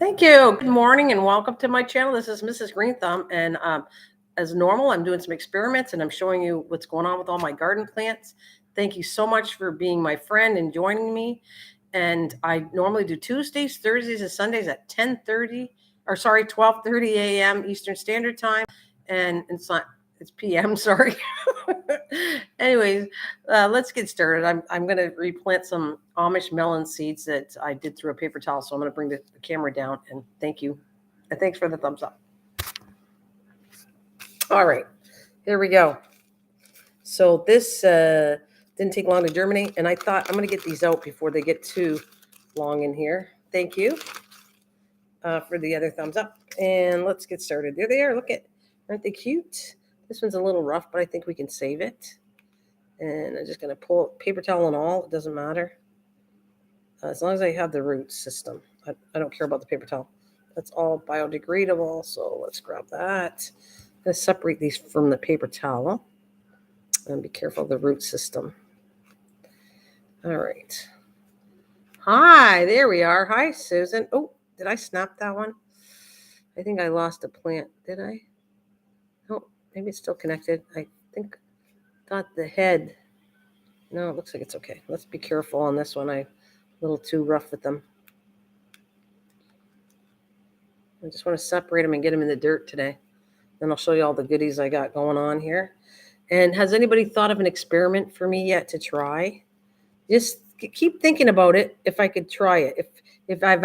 Thank you. Good morning and welcome to my channel. This is Mrs. Green Thumb, and as normal, I'm doing some experiments and I'm showing you what's going on with all my garden plants. Thank you so much for being my friend and joining me. And I normally do Tuesdays, Thursdays, and Sundays at 12:30 a.m. Eastern Standard Time. And it's PM, sorry. Anyways, let's get started. I'm going to replant some Amish melon seeds that I did through a paper towel. So I'm going to bring the camera down, and thank you. And thanks for the thumbs up. All right, here we go. So this didn't take long to germinate, and I thought I'm going to get these out before they get too long in here. Thank you for the other thumbs up. And let's get started. There they are. Look at, aren't they cute? This one's a little rough, but I think we can save it. And I'm just going to pull paper towel and all. It doesn't matter. As long as I have the root system. I don't care about the paper towel. That's all biodegradable. So let's grab that. I'm going to separate these from the paper towel. And be careful of the root system. All right. Hi, there we are. Hi, Susan. Oh, did I snap that one? I think I lost a plant. Did I? Oh, maybe it's still connected. I think got the head. No, it looks like it's okay. Let's be careful on this one. I'm a little too rough with them. I just want to separate them and get them in the dirt today. Then I'll show you all the goodies I got going on here. And has anybody thought of an experiment for me yet to try? Just keep thinking about it. If I could try it, if I've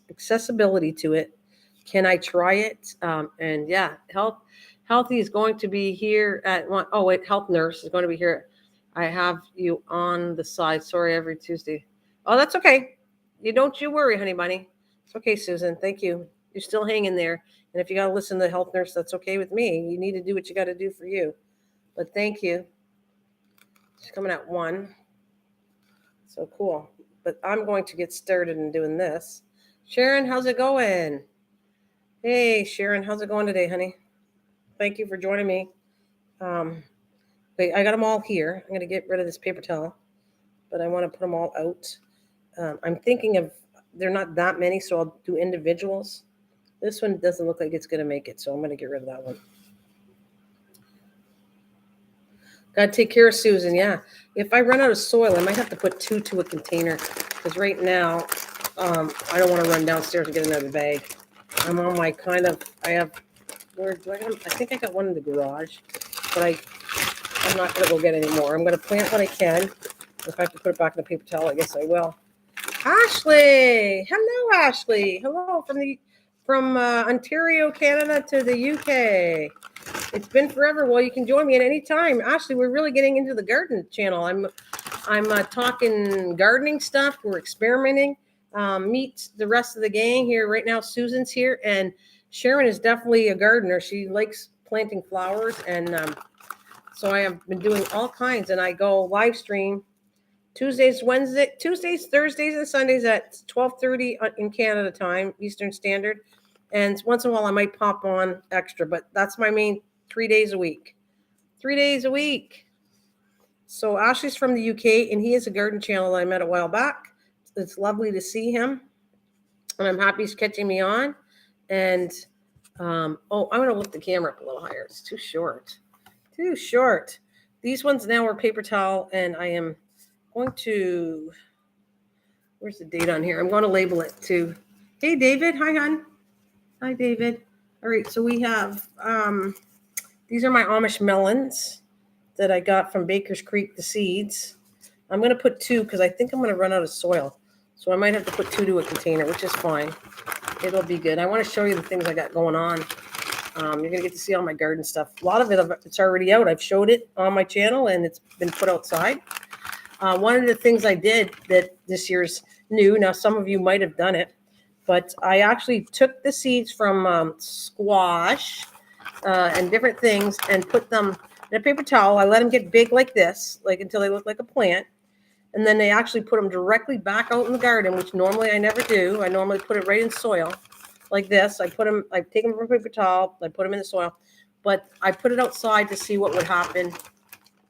accessibility to it, can I try it? And yeah, Healthy is going to be here at one. Oh wait, Health Nurse is going to be here. I have you on the side. Sorry, every Tuesday. Oh, that's okay. You worry, honey bunny. It's okay, Susan. Thank you. You're still hanging there. And if you got to listen to the Health Nurse, that's okay with me. You need to do what you got to do for you. But thank you. She's coming at 1. So cool. But I'm going to get started in doing this. Sharon, how's it going? Hey, Sharon, how's it going today, honey? Thank you for joining me. Wait, I got them all here. I'm going to get rid of this paper towel, but I want to put them all out. I'm thinking of, they're not that many, so I'll do individuals. This one doesn't look like it's going to make it, so I'm going to get rid of that one. Got to take care of Susan, yeah. If I run out of soil, I might have to put 2 to a container, because right now, I don't want to run downstairs and get another bag. I'm on my where do I got them? I think I got one in the garage, but I'm not going to go get any more. I'm going to plant what I can. If I have to put it back in the paper towel, I guess I will. Ashley! Hello, Ashley. Hello from Ontario, Canada to the UK. It's been forever. Well, you can join me at any time. Ashley, we're really getting into the garden channel. I'm talking gardening stuff. We're experimenting. Meet the rest of the gang here. Right now, Susan's here, and Sharon is definitely a gardener. She likes planting flowers, and so I have been doing all kinds, and I go live stream Tuesdays, Thursdays, and Sundays at 12:30 in Canada time, Eastern Standard. And once in a while, I might pop on extra, but that's my main 3 days a week. 3 days a week. So Ashley's from the UK, and he has a garden channel that I met a while back. It's lovely to see him, and I'm happy he's catching me on. And I'm going to lift the camera up a little higher. It's too short. Too short. These ones now are paper towel, and I am going to, where's the date on here? I'm going to label it too. Hey, David. Hi, hon. Hi, David. All right, so we have, these are my Amish melons that I got from Baker's Creek, the seeds. I'm going to put 2 because I think I'm going to run out of soil. So I might have to put 2 to a container, which is fine. It'll be good. I want to show you the things I got going on. You're going to get to see all my garden stuff. A lot of it, it's already out. I've showed it on my channel, and it's been put outside. One of the things I did that this year's new, now some of you might have done it, but I actually took the seeds from squash and different things and put them in a paper towel. I let them get big like this, like until they look like a plant. And then they actually put them directly back out in the garden, which normally I never do. I normally put it right in soil like this. I take them from a paper towel, I put them in the soil, but I put it outside to see what would happen.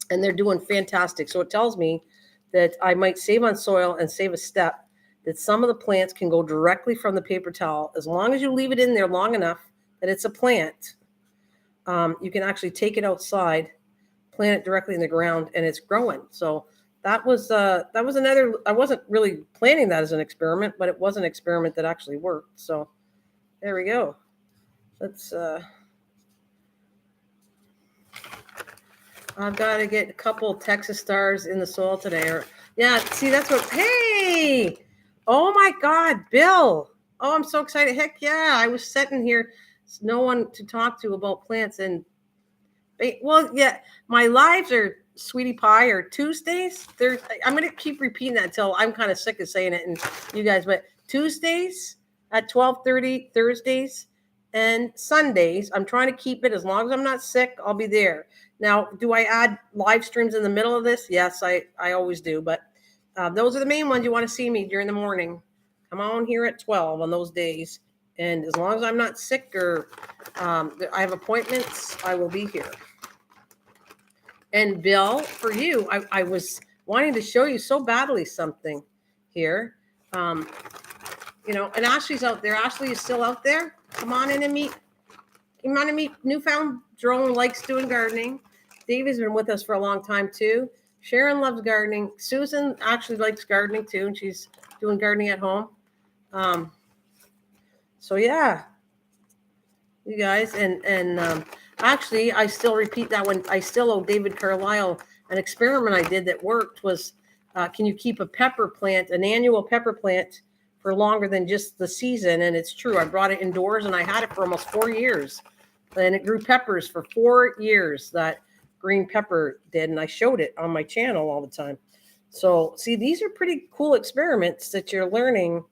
And they're doing fantastic. So it tells me that I might save on soil and save a step that some of the plants can go directly from the paper towel. As long as you leave it in there long enough that it's a plant, you can actually take it outside, plant it directly in the ground, and it's growing. So that was another. I wasn't really planning that as an experiment, but it was an experiment that actually worked. So there we go. Let's. I've got to get a couple Texas stars in the soil today. Or yeah, see that's what. Hey, oh my God, Bill! Oh, I'm so excited. Heck yeah! I was sitting here, no one to talk to about plants and. Well, yeah, my lives are Sweetie Pie or Tuesdays. I'm going to keep repeating that until I'm kind of sick of saying it. And you guys, but Tuesdays at 12:30, Thursdays and Sundays. I'm trying to keep it as long as I'm not sick. I'll be there. Now, do I add live streams in the middle of this? Yes, I always do. But those are the main ones you want to see me during the morning. Come on here at 12 on those days. And as long as I'm not sick or I have appointments, I will be here. And Bill, for you, I was wanting to show you so badly something here. And Ashley's out there. Ashley is still out there. Come on in and meet. Come on and meet Newfound Drone likes doing gardening. David's been with us for a long time too. Sharon loves gardening. Susan actually likes gardening too, and she's doing gardening at home. So yeah, you guys, and actually, I still repeat that one. I still owe David Carlisle an experiment I did that worked was, can you keep a pepper plant, an annual pepper plant, for longer than just the season? And it's true. I brought it indoors and I had it for almost 4 years. And it grew peppers for 4 years, that green pepper did. And I showed it on my channel all the time. So see, these are pretty cool experiments that you're learning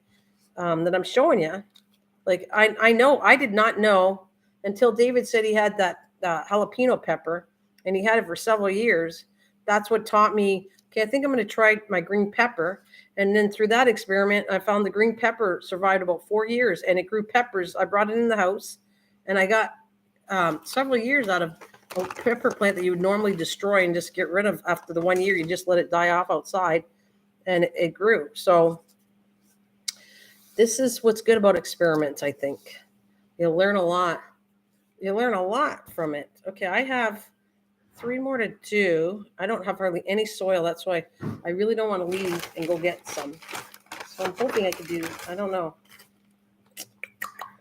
that I'm showing you. Like I know, I did not know until David said he had that jalapeno pepper and he had it for several years. That's what taught me, okay, I think I'm going to try my green pepper. And then through that experiment, I found the green pepper survived about 4 years and it grew peppers. I brought it in the house and I got several years out of a pepper plant that you would normally destroy and just get rid of after the 1 year. You just let it die off outside and it grew. So this is what's good about experiments, I think. You'll learn a lot. You'll learn a lot from it. Okay, I have 3 more to do. I don't have hardly any soil. That's why I really don't want to leave and go get some. So I'm hoping I could do, I don't know.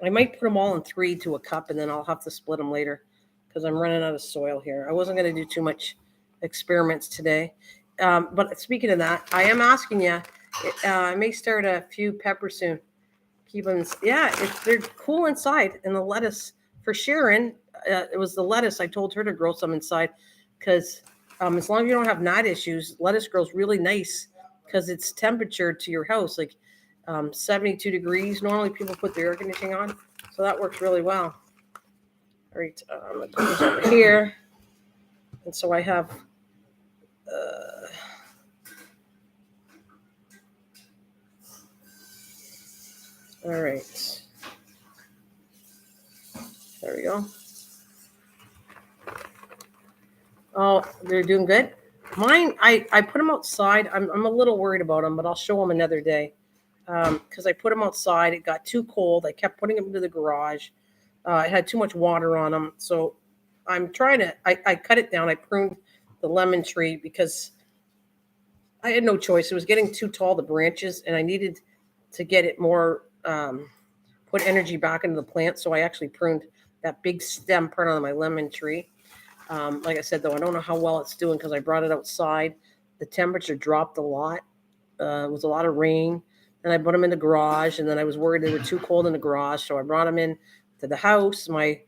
I might put them all in 3 to a cup and then I'll have to split them later because I'm running out of soil here. I wasn't going to do too much experiments today. But speaking of that, I am asking you, I may start a few peppers soon. Keep them, yeah, they're cool inside. And the lettuce for Sharon, it was the lettuce. I told her to grow some inside because as long as you don't have gnat issues, lettuce grows really nice because it's temperature to your house, like 72 degrees. Normally people put the air conditioning on, so that works really well. All right, I'm going to put this over here. And so I have all right. There we go. Oh, they're doing good. Mine, I put them outside. I'm a little worried about them, but I'll show them another day. Because I put them outside. It got too cold. I kept putting them into the garage. It had too much water on them. So I'm trying to, I cut it down. I pruned the lemon tree because I had no choice. It was getting too tall, the branches, and I needed to get it more, put energy back into the plant. So I actually pruned that big stem part on my lemon tree. Like I said, though, I don't know how well it's doing because I brought it outside. The temperature dropped a lot. It was a lot of rain. And I put them in the garage, and then I was worried they were too cold in the garage. So I brought them in to the house, my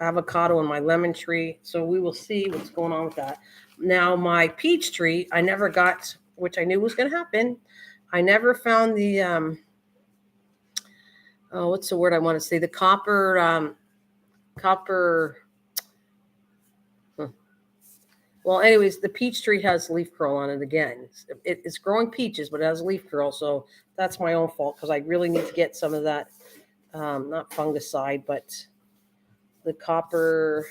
avocado and my lemon tree. So we will see what's going on with that. Now, my peach tree, I never got, which I knew was going to happen. I never found the, what's the word I want to say? The copper. Well, anyways, the peach tree has leaf curl on it again. It's growing peaches, but it has leaf curl. So that's my own fault because I really need to get some of that, not fungicide, but the copper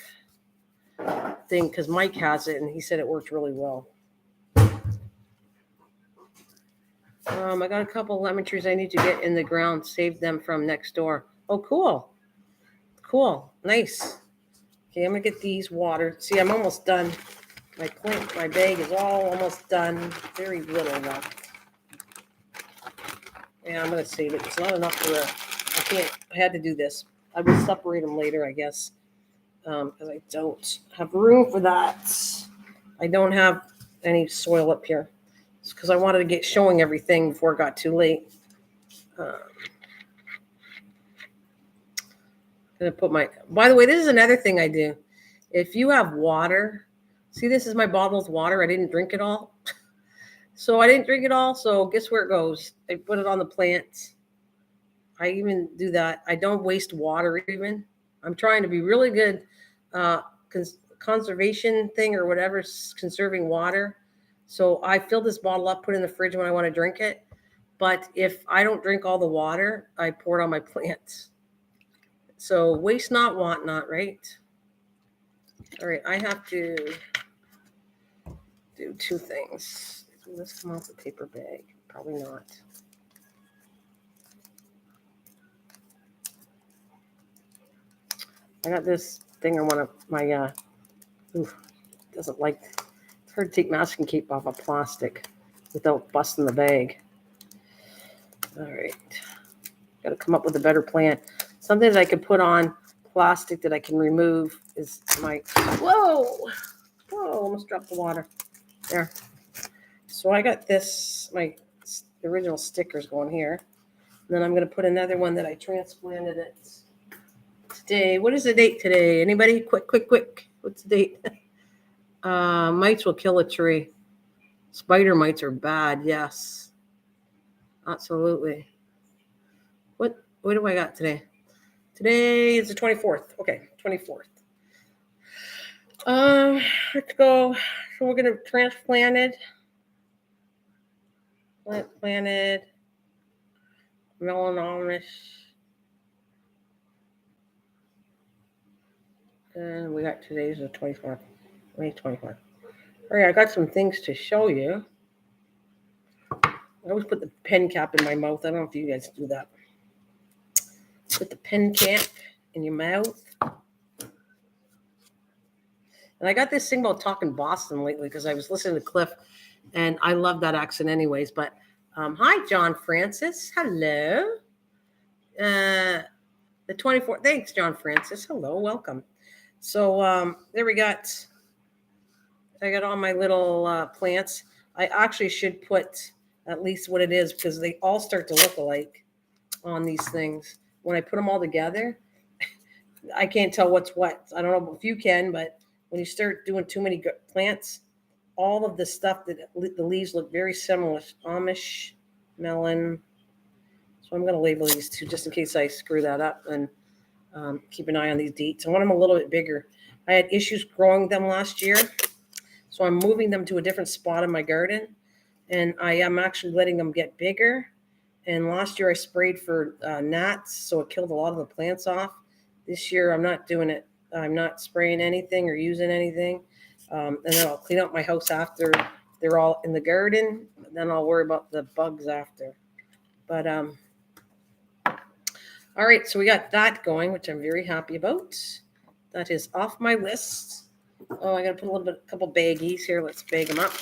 thing because Mike has it and he said it worked really well. I got a couple lemon trees I need to get in the ground, save them from next door. Oh, cool. Cool. Nice. Okay, I'm going to get these watered. See, I'm almost done. My bag is all almost done. Very little left. Yeah, I'm going to save it. It's not enough for I had to do this. I will separate them later, I guess, because I don't have room for that. I don't have any soil up here. It's because I wanted to get showing everything before it got too late. Gonna put by the way, this is another thing I do. If you have water, see, this is my bottle of water. I didn't drink it all. So guess where it goes? I put it on the plants. I even do that. I don't waste water even. I'm trying to be really good conservation thing or whatever, conserving water. So I fill this bottle up, put it in the fridge when I want to drink it. But if I don't drink all the water, I pour it on my plants. So waste not, want not, right? All right, I have to do two things. Will this come off the paper bag? Probably not. I got this thing I want to, doesn't like, it's hard to take masking tape off of plastic without busting the bag. All right, got to come up with a better plan. Something that I can put on plastic that I can remove is whoa, almost dropped the water. There. So I got this, my original stickers going here. And then I'm going to put another one that I transplanted it today. What is the date today? Anybody? Quick. What's the date? Mites will kill a tree. Spider mites are bad. Yes. Absolutely. What do I got today? Today is the 24th. Okay, 24th. Let's go. So we're going to transplant it. Planted. Melanomus. And we got today's the 24th. May 24th. All right, I got some things to show you. I always put the pen cap in my mouth. I don't know if you guys do that. Put the pen cap in your mouth. And I got this thing about talking Boston lately because I was listening to Cliff, and I love that accent anyways. But hi, John Francis. Hello. The 24th. Thanks, John Francis. Hello, welcome. So there we got. I got all my little plants. I actually should put at least what it is because they all start to look alike on these things. When I put them all together, I can't tell what's what. I don't know if you can, but when you start doing too many plants, all of the stuff that the leaves look very similar. Amish, melon. So I'm going to label these two just in case I screw that up and keep an eye on these dates. I want them a little bit bigger. I had issues growing them last year. So I'm moving them to a different spot in my garden, and I am actually letting them get bigger. And last year I sprayed for gnats, so it killed a lot of the plants off. This year I'm not doing it. I'm not spraying anything or using anything. And then I'll clean up my house after they're all in the garden. And then I'll worry about the bugs after. But all right, so we got that going, which I'm very happy about. That is off my list. Oh, I got to put a couple baggies here. Let's bag them up.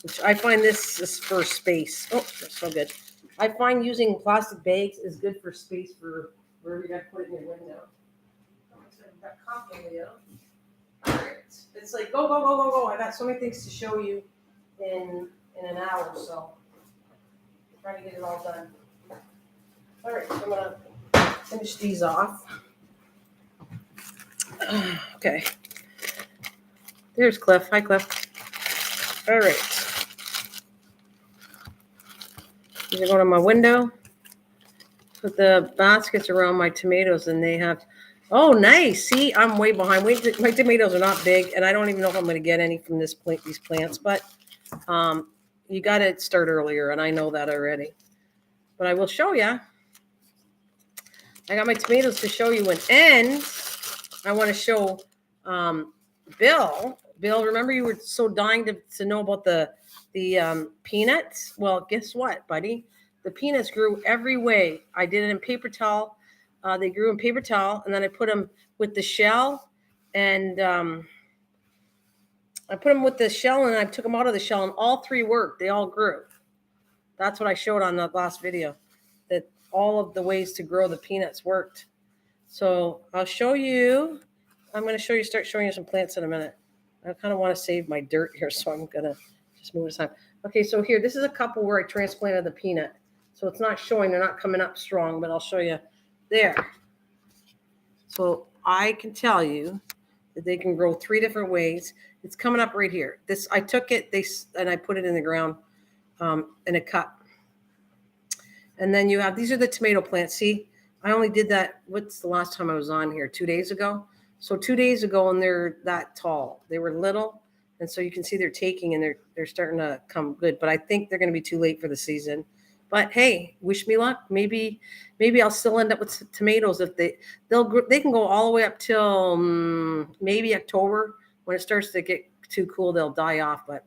Which I find this is for space. Oh, that's so good. I find using plastic bags is good for space for wherever you got to put it in your window. I've got coffee video. All right. It's like go. I got so many things to show you in an hour, so I'm trying to get it all done. All right, so I'm going to finish these off. Okay. There's Cliff. Hi, Cliff. All right. These are going on my window. Put the baskets around my tomatoes, and they have. Oh, nice. See, I'm way behind. My tomatoes are not big, and I don't even know if I'm going to get any from these plants. But you got to start earlier, and I know that already. But I will show you. I got my tomatoes to show you, and I want to show Bill Bill, remember you were so dying to know about the peanuts? Well, guess what, buddy? The peanuts grew every way. I did it in paper towel. They grew in paper towel, and then I put them with the shell, and I put them with the shell, and I took them out of the shell, and all three worked. They all grew. That's what I showed on the last video, that all of the ways to grow the peanuts worked. So I'll show you. I'm going to start showing you some plants in a minute. I kind of want to save my dirt here, so I'm going to just move aside. Okay, so here, this is a couple where I transplanted the peanut. So it's not showing, they're not coming up strong, but I'll show you there. So I can tell you that they can grow three different ways. It's coming up right here. This, I took it, and I put it in the ground in a cup. And then you have, these are the tomato plants. See, I only did that, what's the last time I was on here? 2 days ago? So 2 days ago, and they're that tall. They were little, and so you can see they're taking, and they're starting to come good. But I think they're going to be too late for the season. But hey, wish me luck. Maybe I'll still end up with tomatoes if they can go all the way up till maybe October. When it starts to get too cool, they'll die off. But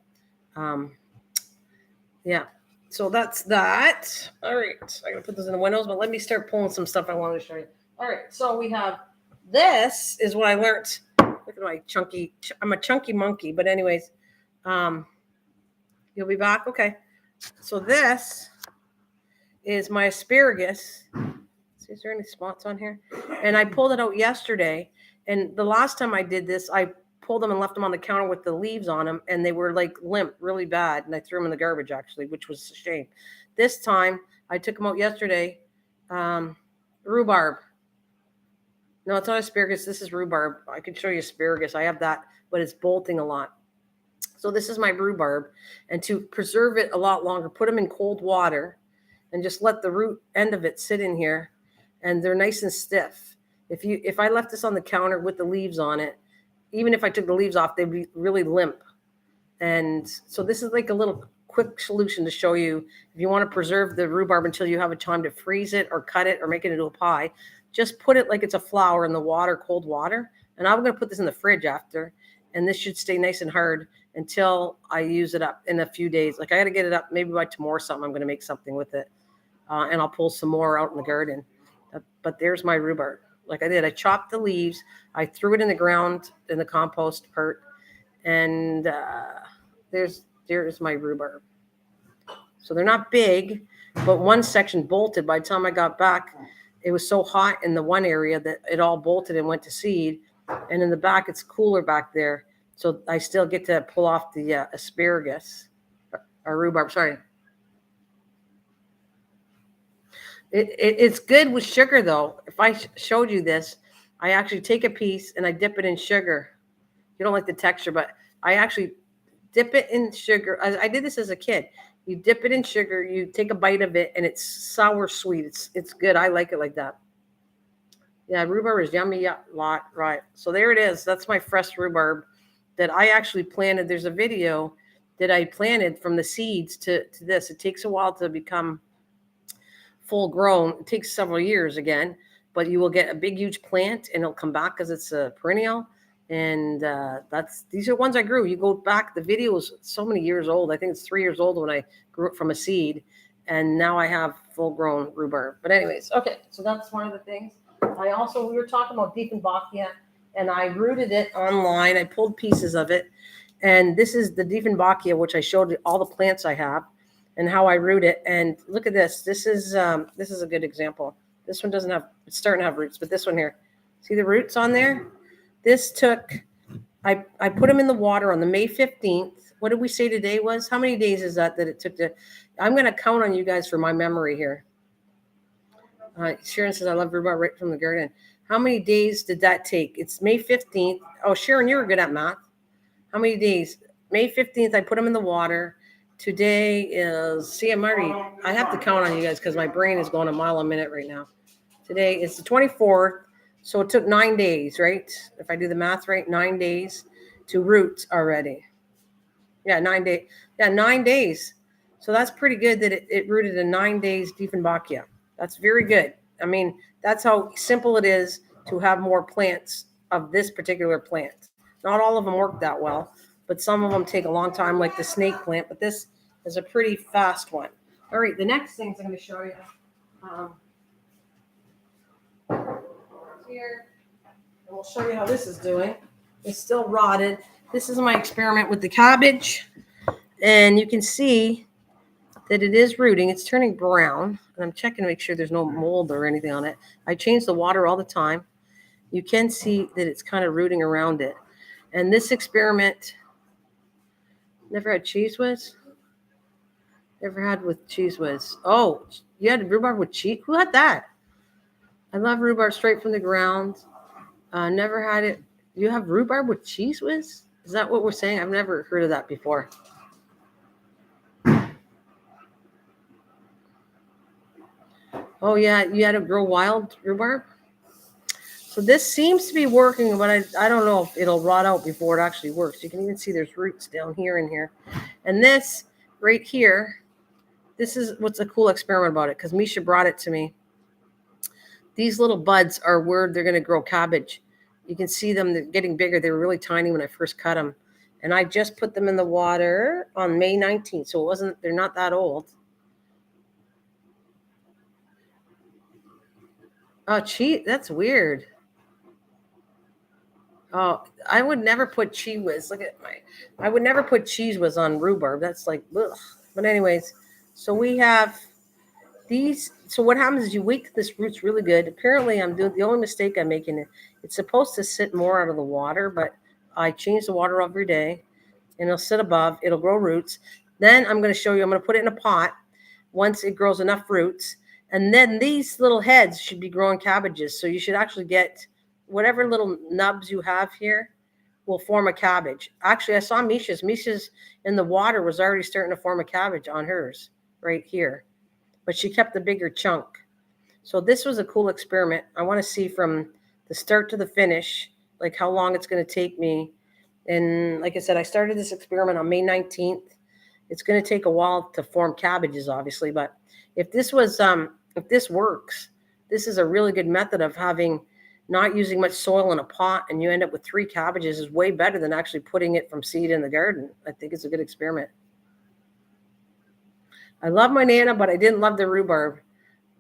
yeah. So that's that. All right, I'm gonna put this in the windows, but let me start pulling some stuff I wanted to show you. All right, so we have, this is what I learned. Look at my chunky, I'm a chunky monkey, but anyways, you'll be back? Okay. So this is my asparagus. See, is there any spots on here? And I pulled it out yesterday, and the last time I did this, I pulled them and left them on the counter with the leaves on them, and they were like limp, really bad, and I threw them in the garbage actually, which was a shame. This time I took them out yesterday. Rhubarb. No, it's not asparagus. This is rhubarb. I can show you asparagus. I have that, but it's bolting a lot. So this is my rhubarb, and to preserve it a lot longer, put them in cold water and just let the root end of it sit in here, and they're nice and stiff. If I left this on the counter with the leaves on it, even if I took the leaves off, they'd be really limp. And so this is like a little quick solution to show you if you want to preserve the rhubarb until you have a time to freeze it or cut it or make it into a pie. Just put it like it's a flower in the water, cold water. And I'm going to put this in the fridge after, and this should stay nice and hard until I use it up in a few days. Like I got to get it up maybe by tomorrow or something. I'm going to make something with it, and I'll pull some more out in the garden. But there's my rhubarb. Like I did, I chopped the leaves, I threw it in the ground in the compost part, and there's my rhubarb. So they're not big, but one section bolted. By the time I got back, it was so hot in the one area that it all bolted and went to seed, and in the back it's cooler back there. So I still get to pull off the asparagus or rhubarb. Sorry. It's good with sugar, though. If I showed you this, I actually take a piece and I dip it in sugar. You don't like the texture, but I actually dip it in sugar. I did this as a kid. You dip it in sugar, you take a bite of it, and it's sour sweet. It's good. I like it like that. Yeah, rhubarb is yummy. Yeah, lot right. So there it is. That's my fresh rhubarb that I actually planted. There's a video that I planted from the seeds to this. It takes a while to become full grown. It takes several years again, but you will get a big, huge plant, and it'll come back because it's a perennial. And these are ones I grew. You go back, the video is so many years old. I think it's 3 years old when I grew it from a seed, and now I have full grown rhubarb. But anyways, okay, so that's one of the things. We were talking about Diefenbachia, and I rooted it online. I pulled pieces of it, and this is the Diefenbachia, which I showed you all the plants I have and how I root it. And look at this. This is a good example. This one doesn't have, it's starting to have roots, but this one here, see the roots on there? This took, I put them in the water on the May 15th. What did we say today was? How many days is that it took to, I'm going to count on you guys for my memory here. Sharon says, I love rhubarb right from the garden. How many days did that take? It's May 15th. Oh, Sharon, you were good at math. How many days? May 15th, I put them in the water. Today is, see, I have to count on you guys because my brain is going a mile a minute right now. Today is the 24th. So it took 9 days, right? If I do the math right, 9 days to root already. Yeah, 9 days. Yeah, 9 days. So that's pretty good that it rooted in 9 days Diefenbachia. That's very good. I mean, that's how simple it is to have more plants of this particular plant. Not all of them work that well, but some of them take a long time, like the snake plant, but this is a pretty fast one. All right, the next things I'm going to show you here, and we'll show you how this is doing. It's still rotted. This is my experiment with the cabbage, and you can see that it is rooting. It's turning brown, and I'm checking to make sure there's no mold or anything on it. I change the water all the time. You can see that it's kind of rooting around it. And this experiment, never had cheese whiz? Never had with cheese whiz. Oh, you had rhubarb with cheese? Who had that? I love rhubarb straight from the ground. Never had it. You have rhubarb with cheese whiz? Is that what we're saying? I've never heard of that before. Oh, yeah, you had to grow wild rhubarb? So this seems to be working, but I don't know if it'll rot out before it actually works. You can even see there's roots down here and here. And this right here, this is what's a cool experiment about it, because Misha brought it to me. These little buds are where they're going to grow cabbage. You can see them, they're getting bigger. They were really tiny when I first cut them. And I just put them in the water on May 19th, so they're not that old. Oh, cheese, that's weird. Oh, I would never put cheese whiz. I would never put cheese whiz on rhubarb. That's like, ugh. But anyways, so we have these. So what happens is you wait this root's really good. Apparently I'm doing, the only mistake I'm making, it's supposed to sit more out of the water, but I change the water every day and it'll sit above, it'll grow roots. Then I'm going to show you, I'm going to put it in a pot once it grows enough roots. And then these little heads should be growing cabbages. So you should actually get whatever little nubs you have here will form a cabbage. Actually, I saw Misha's. Misha's in the water was already starting to form a cabbage on hers right here. But she kept the bigger chunk. So this was a cool experiment. I want to see from the start to the finish, like how long it's going to take me. And like I said, I started this experiment on May 19th. It's going to take a while to form cabbages, obviously. But if this works, this is a really good method of not using much soil in a pot, and you end up with 3 cabbages is way better than actually putting it from seed in the garden. I think it's a good experiment. I love my Nana, but I didn't love the rhubarb.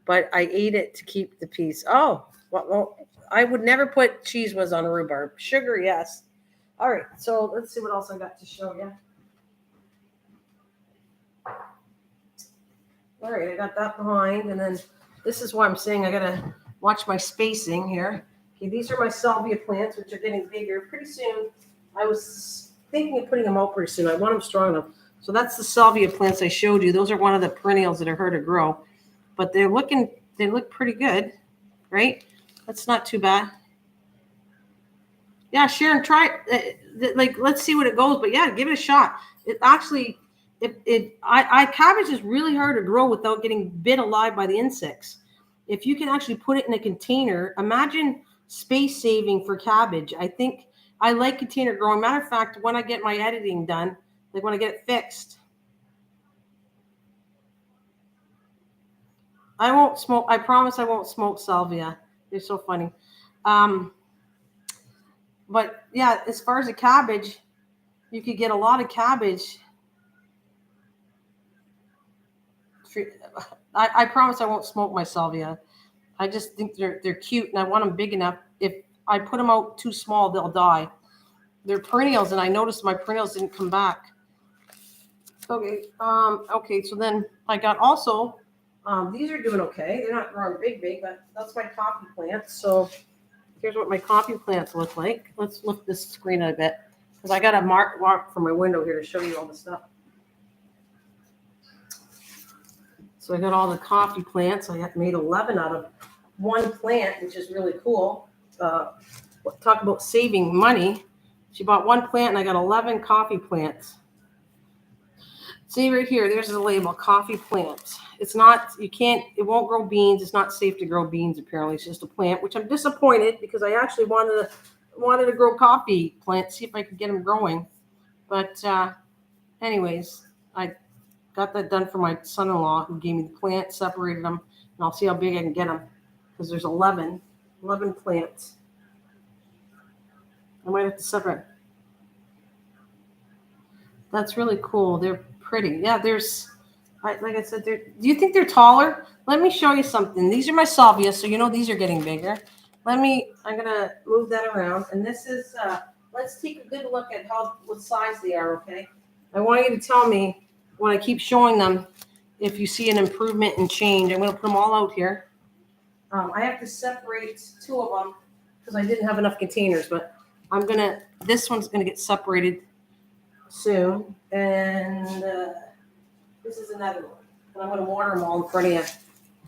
But I ate it to keep the peace. Oh, well, I would never put cheese whiz on a rhubarb. Sugar, yes. All right, so let's see what else I got to show you. All right, I got that behind, and then this is why I'm saying I got to watch my spacing here. Okay, these are my salvia plants, which are getting bigger. Pretty soon, I was thinking of putting them out pretty soon. I want them strong enough. So that's the salvia plants I showed you. Those are one of the perennials that are hard to grow. But they look pretty good, right? That's not too bad. Yeah, Sharon, try it. Like, let's see what it goes. But yeah, give it a shot. It actually, cabbage is really hard to grow without getting bit alive by the insects. If you can actually put it in a container, imagine space saving for cabbage. I think I like container growing. Matter of fact, when I get my editing done, like when I get it fixed, I won't smoke. I promise I won't smoke salvia. They're so funny. But yeah, as far as the cabbage, you could get a lot of cabbage. I promise I won't smoke my salvia. I just think they're cute, and I want them big enough. If I put them out too small, they'll die. They're perennials, and I noticed my perennials didn't come back. Okay. Okay. So then I got also. These are doing okay. They're not growing big, but that's my coffee plants. So here's what my coffee plants look like. Let's lift this screen a bit because I got a mark from my window here to show you all the stuff. So I got all the coffee plants. I made 11 out of one plant, which is really cool. Talk about saving money. She bought one plant and I got 11 coffee plants. See right here, there's the label, coffee plants. It won't grow beans. It's not safe to grow beans, apparently. It's just a plant, which I'm disappointed because I actually wanted to grow coffee plants, see if I could get them growing. But anyways, I got that done for my son-in-law who gave me the plants, separated them, and I'll see how big I can get them because there's 11 plants. I might have to separate. That's really cool. They're pretty. Yeah, like I said, do you think they're taller? Let me show you something. These are my salvias, so you know these are getting bigger. I'm going to move that around. And this is, let's take a good look at what size they are, okay? I want you to tell me when I keep showing them if you see an improvement and change. I'm going to put them all out here. I have to separate two of them because I didn't have enough containers, but this one's going to get separated soon. And this is another one. And I'm going to water them all in front of you.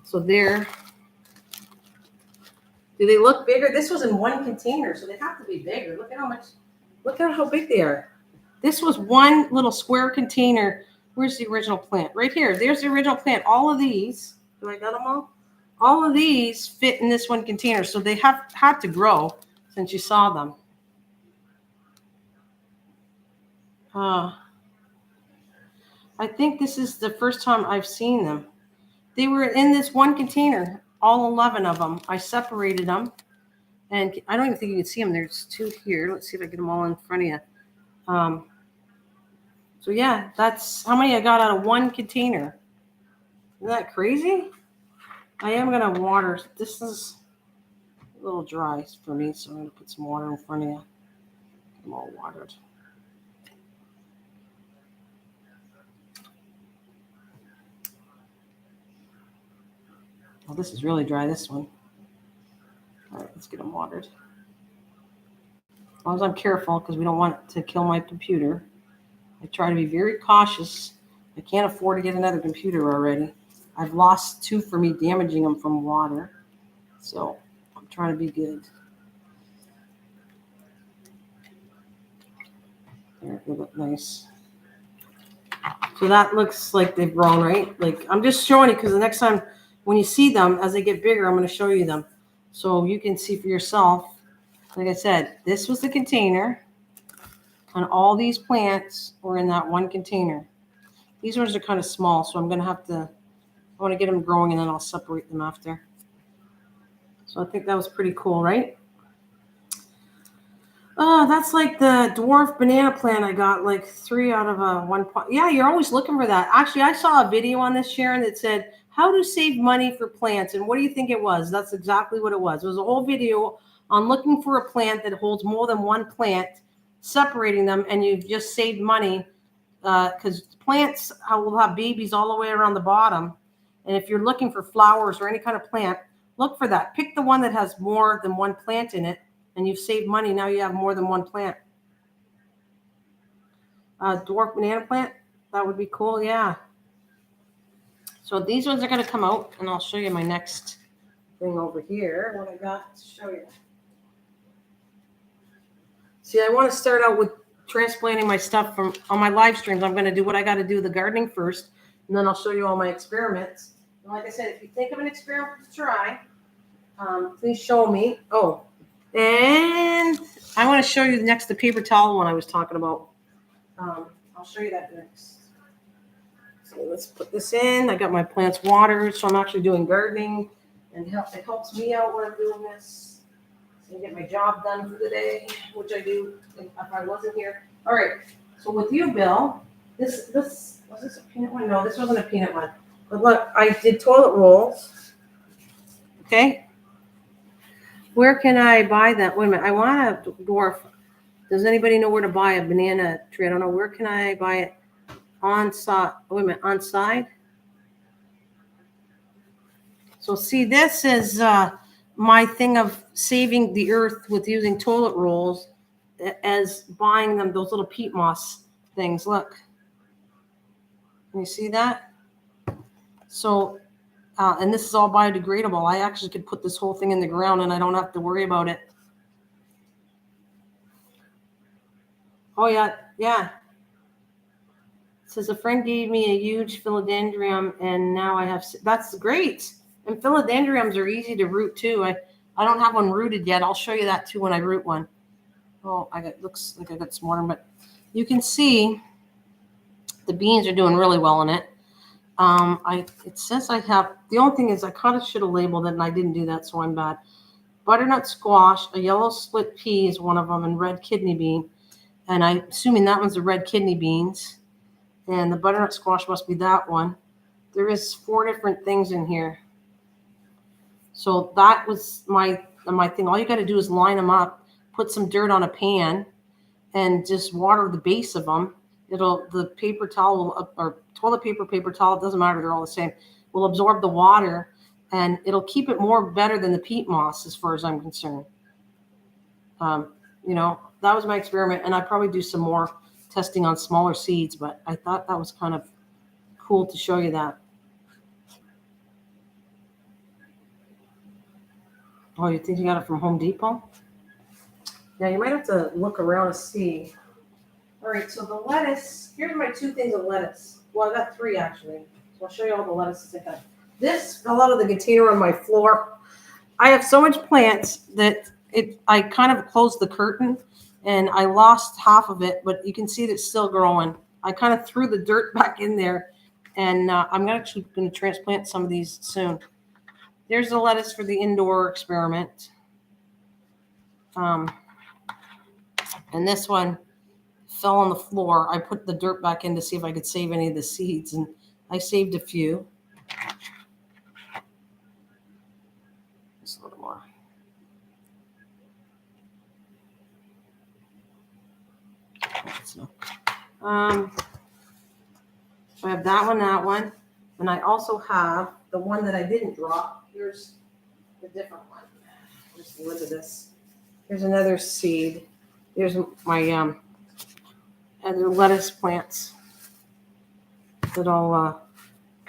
So there. Do they look bigger? This was in one container, so they have to be bigger. Look at how big they are. This was one little square container. Where's the original plant? Right here. There's the original plant. All of these, do I got them all? All of these fit in this one container, so they had to grow since you saw them. I think this is the first time I've seen them. They were in this one container, all 11 of them. I separated them, and I don't even think you can see them. There's two here. Let's see if I get them all in front of you. So yeah, that's how many I got out of one container. Isn't that crazy? I am going to water. This is a little dry for me, so I'm going to put some water in front of you. I'm all watered. Oh, this is really dry, this one. All right, let's get them watered. As long as I'm careful, because we don't want it to kill my computer. I try to be very cautious. I can't afford to get another computer already. I've lost two for me damaging them from water. So I'm trying to be good. There, they look nice. So that looks like they've grown, right? Like I'm just showing you because the next time when you see them, as they get bigger, I'm going to show you them. So you can see for yourself. Like I said, this was the container. And all these plants were in that one container. These ones are kind of small, so I'm going to I want to get them growing and then I'll separate them after. So I think that was pretty cool, right? Oh, that's like the dwarf banana plant I got like 3 out of 1 pot. Yeah, you're always looking for that. Actually, I saw a video on this, Sharon, that said, how to save money for plants. And what do you think it was? That's exactly what it was. It was a whole video on looking for a plant that holds more than one plant, separating them, and you've just saved money because plants will have babies all the way around the bottom. And if you're looking for flowers or any kind of plant, look for that. Pick the one that has more than one plant in it, and you've saved money. Now you have more than one plant. Dwarf banana plant, that would be cool, yeah. So these ones are going to come out, and I'll show you my next thing over here, what I got to show you. See, I want to start out with transplanting my stuff from on my live streams. I'm going to do what I got to do, the gardening first, and then I'll show you all my experiments. And like I said, if you think of an experiment to try, please show me. Oh, and I want to show you next the paper towel one I was talking about. I'll show you that next. So let's put this in. I got my plants watered, so I'm actually doing gardening, and it helps me out when I'm doing this. So I get my job done for the day, which I do if I wasn't here. All right. So with you, Bill, this was this a peanut one? No, this wasn't a peanut one. But look, I did toilet rolls. Okay. Where can I buy that? Wait a minute. I want a dwarf. Does anybody know where to buy a banana tree? I don't know. Where can I buy it? On side. Wait a minute. On side. So see, this is my thing of saving the earth with using toilet rolls as buying them, those little peat moss things. Look. Can you see that? So, and this is all biodegradable. I actually could put this whole thing in the ground and I don't have to worry about it. Oh, yeah, yeah. It says a friend gave me a huge philodendron and now I have, that's great. And philodendrons are easy to root too. I don't have one rooted yet. I'll show you that too when I root one. Oh, looks like I got some water, but you can see the beans are doing really well in it. It says I have, the only thing is I kind of should have labeled it and I didn't do that, so I'm bad. Butternut squash, a yellow split pea is one of them, and red kidney bean. And I'm assuming that one's the red kidney beans. And the butternut squash must be that one. There is 4 different things in here. So that was my thing. All you got to do is line them up, put some dirt on a pan, and just water the base of them. The paper towel or toilet paper towel, it doesn't matter. They're all the same. Will absorb the water, and it'll keep it more better than the peat moss, as far as I'm concerned. That was my experiment, and I probably do some more testing on smaller seeds, but I thought that was kind of cool to show you that. Oh, you think you got it from Home Depot? Yeah, you might have to look around and see. All right, so the lettuce, here's my 2 things of lettuce. Well, I got 3 actually. So I'll show you all the lettuces I have. This fell out of the container on my floor. I have so much plants that I kind of closed the curtain and I lost half of it, but you can see that it's still growing. I kind of threw the dirt back in there, and I'm actually going to transplant some of these soon. There's the lettuce for the indoor experiment. And this one fell on the floor. I put the dirt back in to see if I could save any of the seeds, and I saved a few. Just a little more. So, so I have that one, and I also have the one that I didn't drop. Here's the different one. Just look at this. Here's another seed. Here's my other lettuce plants that I'll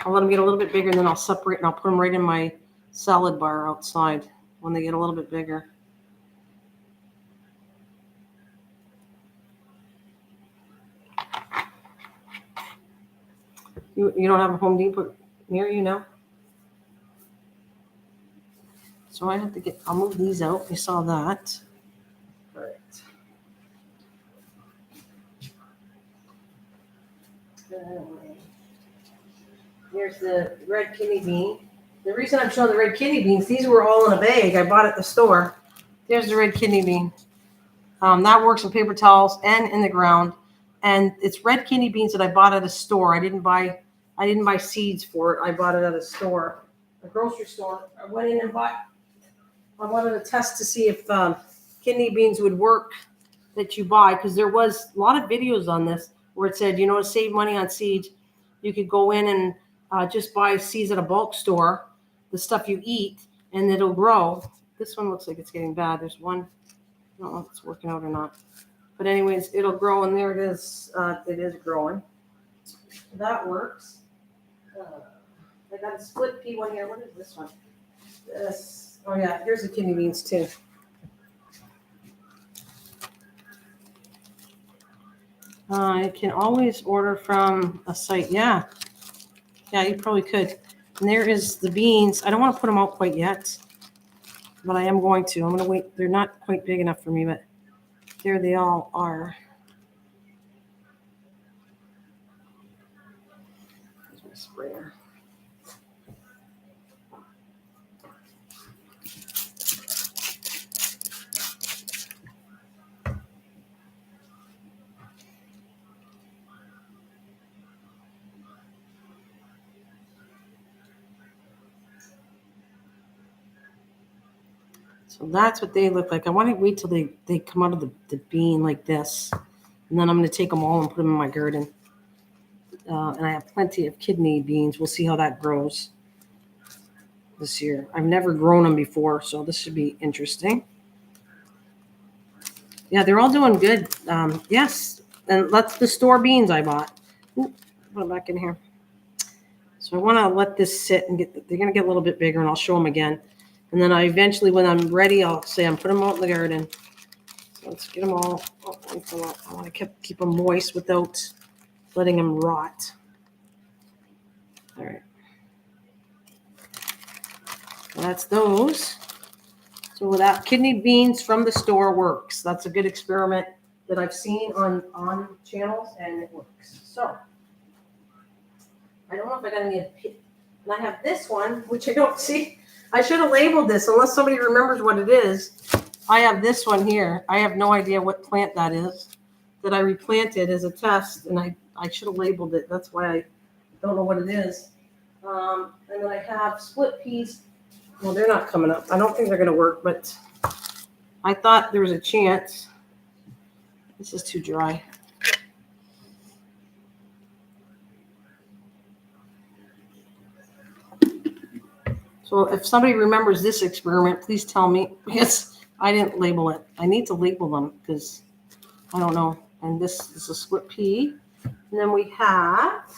let them get a little bit bigger, and then I'll separate and I'll put them right in my salad bar outside when they get a little bit bigger. You don't have a Home Depot near you now? So I have to I'll move these out. You saw that. All right. Here's the red kidney bean. The reason I'm showing the red kidney beans, these were all in a bag I bought at the store. There's the red kidney bean. That works in paper towels and in the ground. And it's red kidney beans that I bought at a store. I didn't buy seeds for it. I bought it at a store, a grocery store. I went in and bought. I wanted to test to see if kidney beans would work that you buy, because there was a lot of videos on this where it said, to save money on seeds, you could go in and just buy seeds at a bulk store, the stuff you eat, and it'll grow. This one looks like it's getting bad. There's one. I don't know if it's working out or not. But anyways, it'll grow, and there it is. It is growing. That works. I got a split pea one here. What is this one? This. Oh, yeah. Here's the kidney beans, too. I can always order from a site. Yeah. Yeah, you probably could. And there is the beans. I don't want to put them out quite yet, but I am going to. I'm going to wait. They're not quite big enough for me, but there they all are. Here's my sprayer. So that's what they look like. I want to wait till they come out of the bean like this. And then I'm going to take them all and put them in my garden. And I have plenty of kidney beans. We'll see how that grows this year. I've never grown them before, so this should be interesting. Yeah, they're all doing good. Yes, and that's the store beans I bought. Ooh, put them back in here. So I want to let this sit and they're going to get a little bit bigger, and I'll show them again. And then I eventually, when I'm ready, I'll say I'm putting them out in the garden. So let's get them all. I want to keep them moist without letting them rot. All right. Well, that's those. So that kidney beans from the store works. That's a good experiment that I've seen on channels, and it works. So I don't know if I got any. And I have this one, which I don't see. I should have labeled this, unless somebody remembers what it is. I have this one here. I have no idea what plant that is. that I replanted as a test, and I should have labeled it. That's why I don't know what it is. And then I have split peas. Well, they're not coming up. I don't think they're going to work, but I thought there was a chance. This is too dry. So if somebody remembers this experiment, please tell me, because I didn't label it. I need to label them because I don't know. And this is a split pea. And then we have,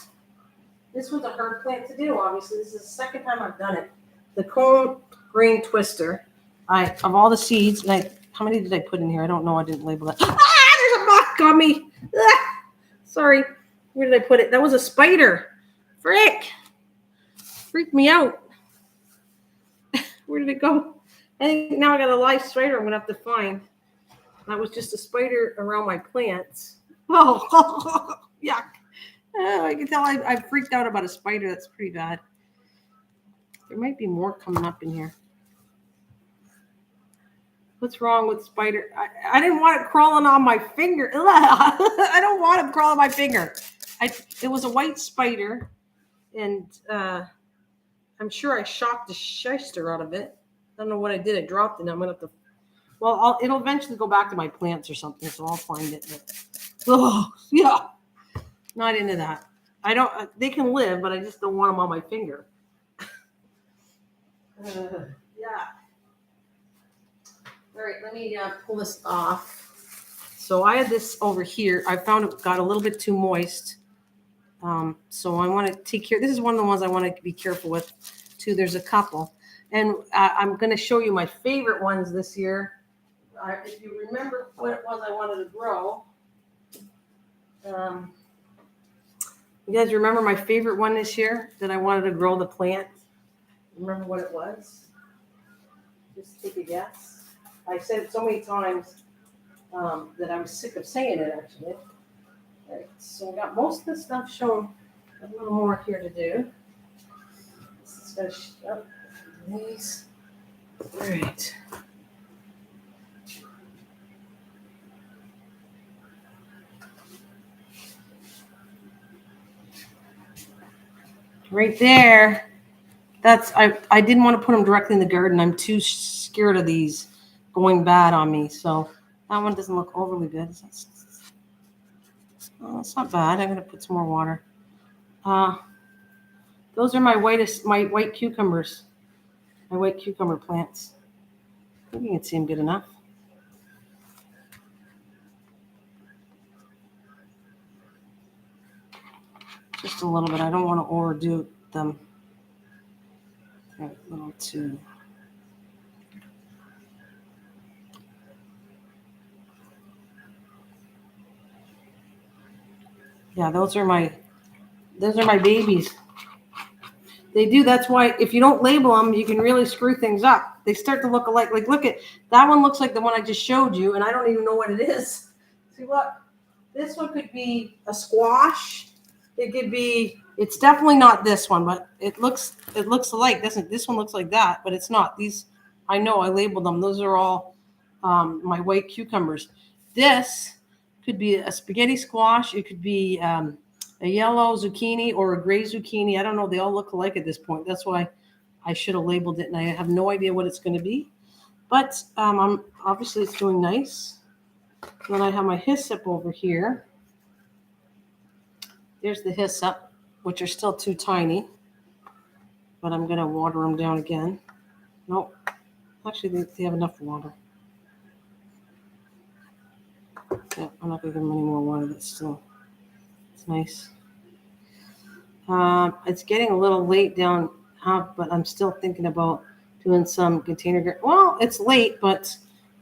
this was a hard plant to do, obviously. This is the second time I've done it. The cone green twister. Of all the seeds, and how many did I put in here? I don't know. I didn't label that. Ah, there's a moth got me. Ah, sorry. Where did I put it? That was a spider. Frick. Freaked me out. Where did it go? I think now I got a live spider I'm going to have to find. That was just a spider around my plants. Oh, yuck. Oh, I can tell I freaked out about a spider. That's pretty bad. There might be more coming up in here. What's wrong with spider? I didn't want it crawling on my finger. I don't want it crawling on my finger. It was a white spider, and I'm sure I shocked the shyster out of it. I don't know what I did. I dropped it. I'm going to have to. Well, it'll eventually go back to my plants or something, so I'll find it. But, oh, yeah. Not into that. I don't. They can live, but I just don't want them on my finger. Yeah. All right, let me pull this off. So I had this over here. I found it got a little bit too moist. So I want to take care. This is one of the ones I want to be careful with, too. There's a couple. And I'm going to show you my favorite ones this year. If you remember what it was I wanted to grow. You guys remember my favorite one this year that I wanted to grow the plant? Remember what it was? Just take a guess. I said it so many times that I was sick of saying it, actually. All right, so we got most of the stuff shown. A little more here to do. This is going to shut these. All right. Right there. That's I didn't want to put them directly in the garden. I'm too scared of these going bad on me. So that one doesn't look overly good. Oh, it's not bad. I'm going to put some more water. Those are my white cucumbers. My white cucumber plants. I think you can see them good enough. Just a little bit. I don't want to overdo them. A little too. Yeah, those are my babies. They do. That's why if you don't label them, you can really screw things up. They start to look alike. Like, look at that one. Looks like the one I just showed you, and I don't even know what it is. See what? This one could be a squash. It could be. It's definitely not this one, but it looks alike, doesn't it? This one looks like that, but it's not. These, I know, I labeled them. Those are all my white cucumbers. This could be a spaghetti squash. It could be a yellow zucchini or a gray zucchini. I don't know. They all look alike at this point. That's why I should have labeled it, and I have no idea what it's going to be. But I'm obviously it's doing nice. Then I have my hyssop over here. There's the hyssop, which are still too tiny, but I'm going to water them down again. Nope. Actually, they have enough water. Yeah, I'm not going to give them any more water. It's nice. It's getting a little late down, but I'm still thinking about doing some container garden. Well, it's late, but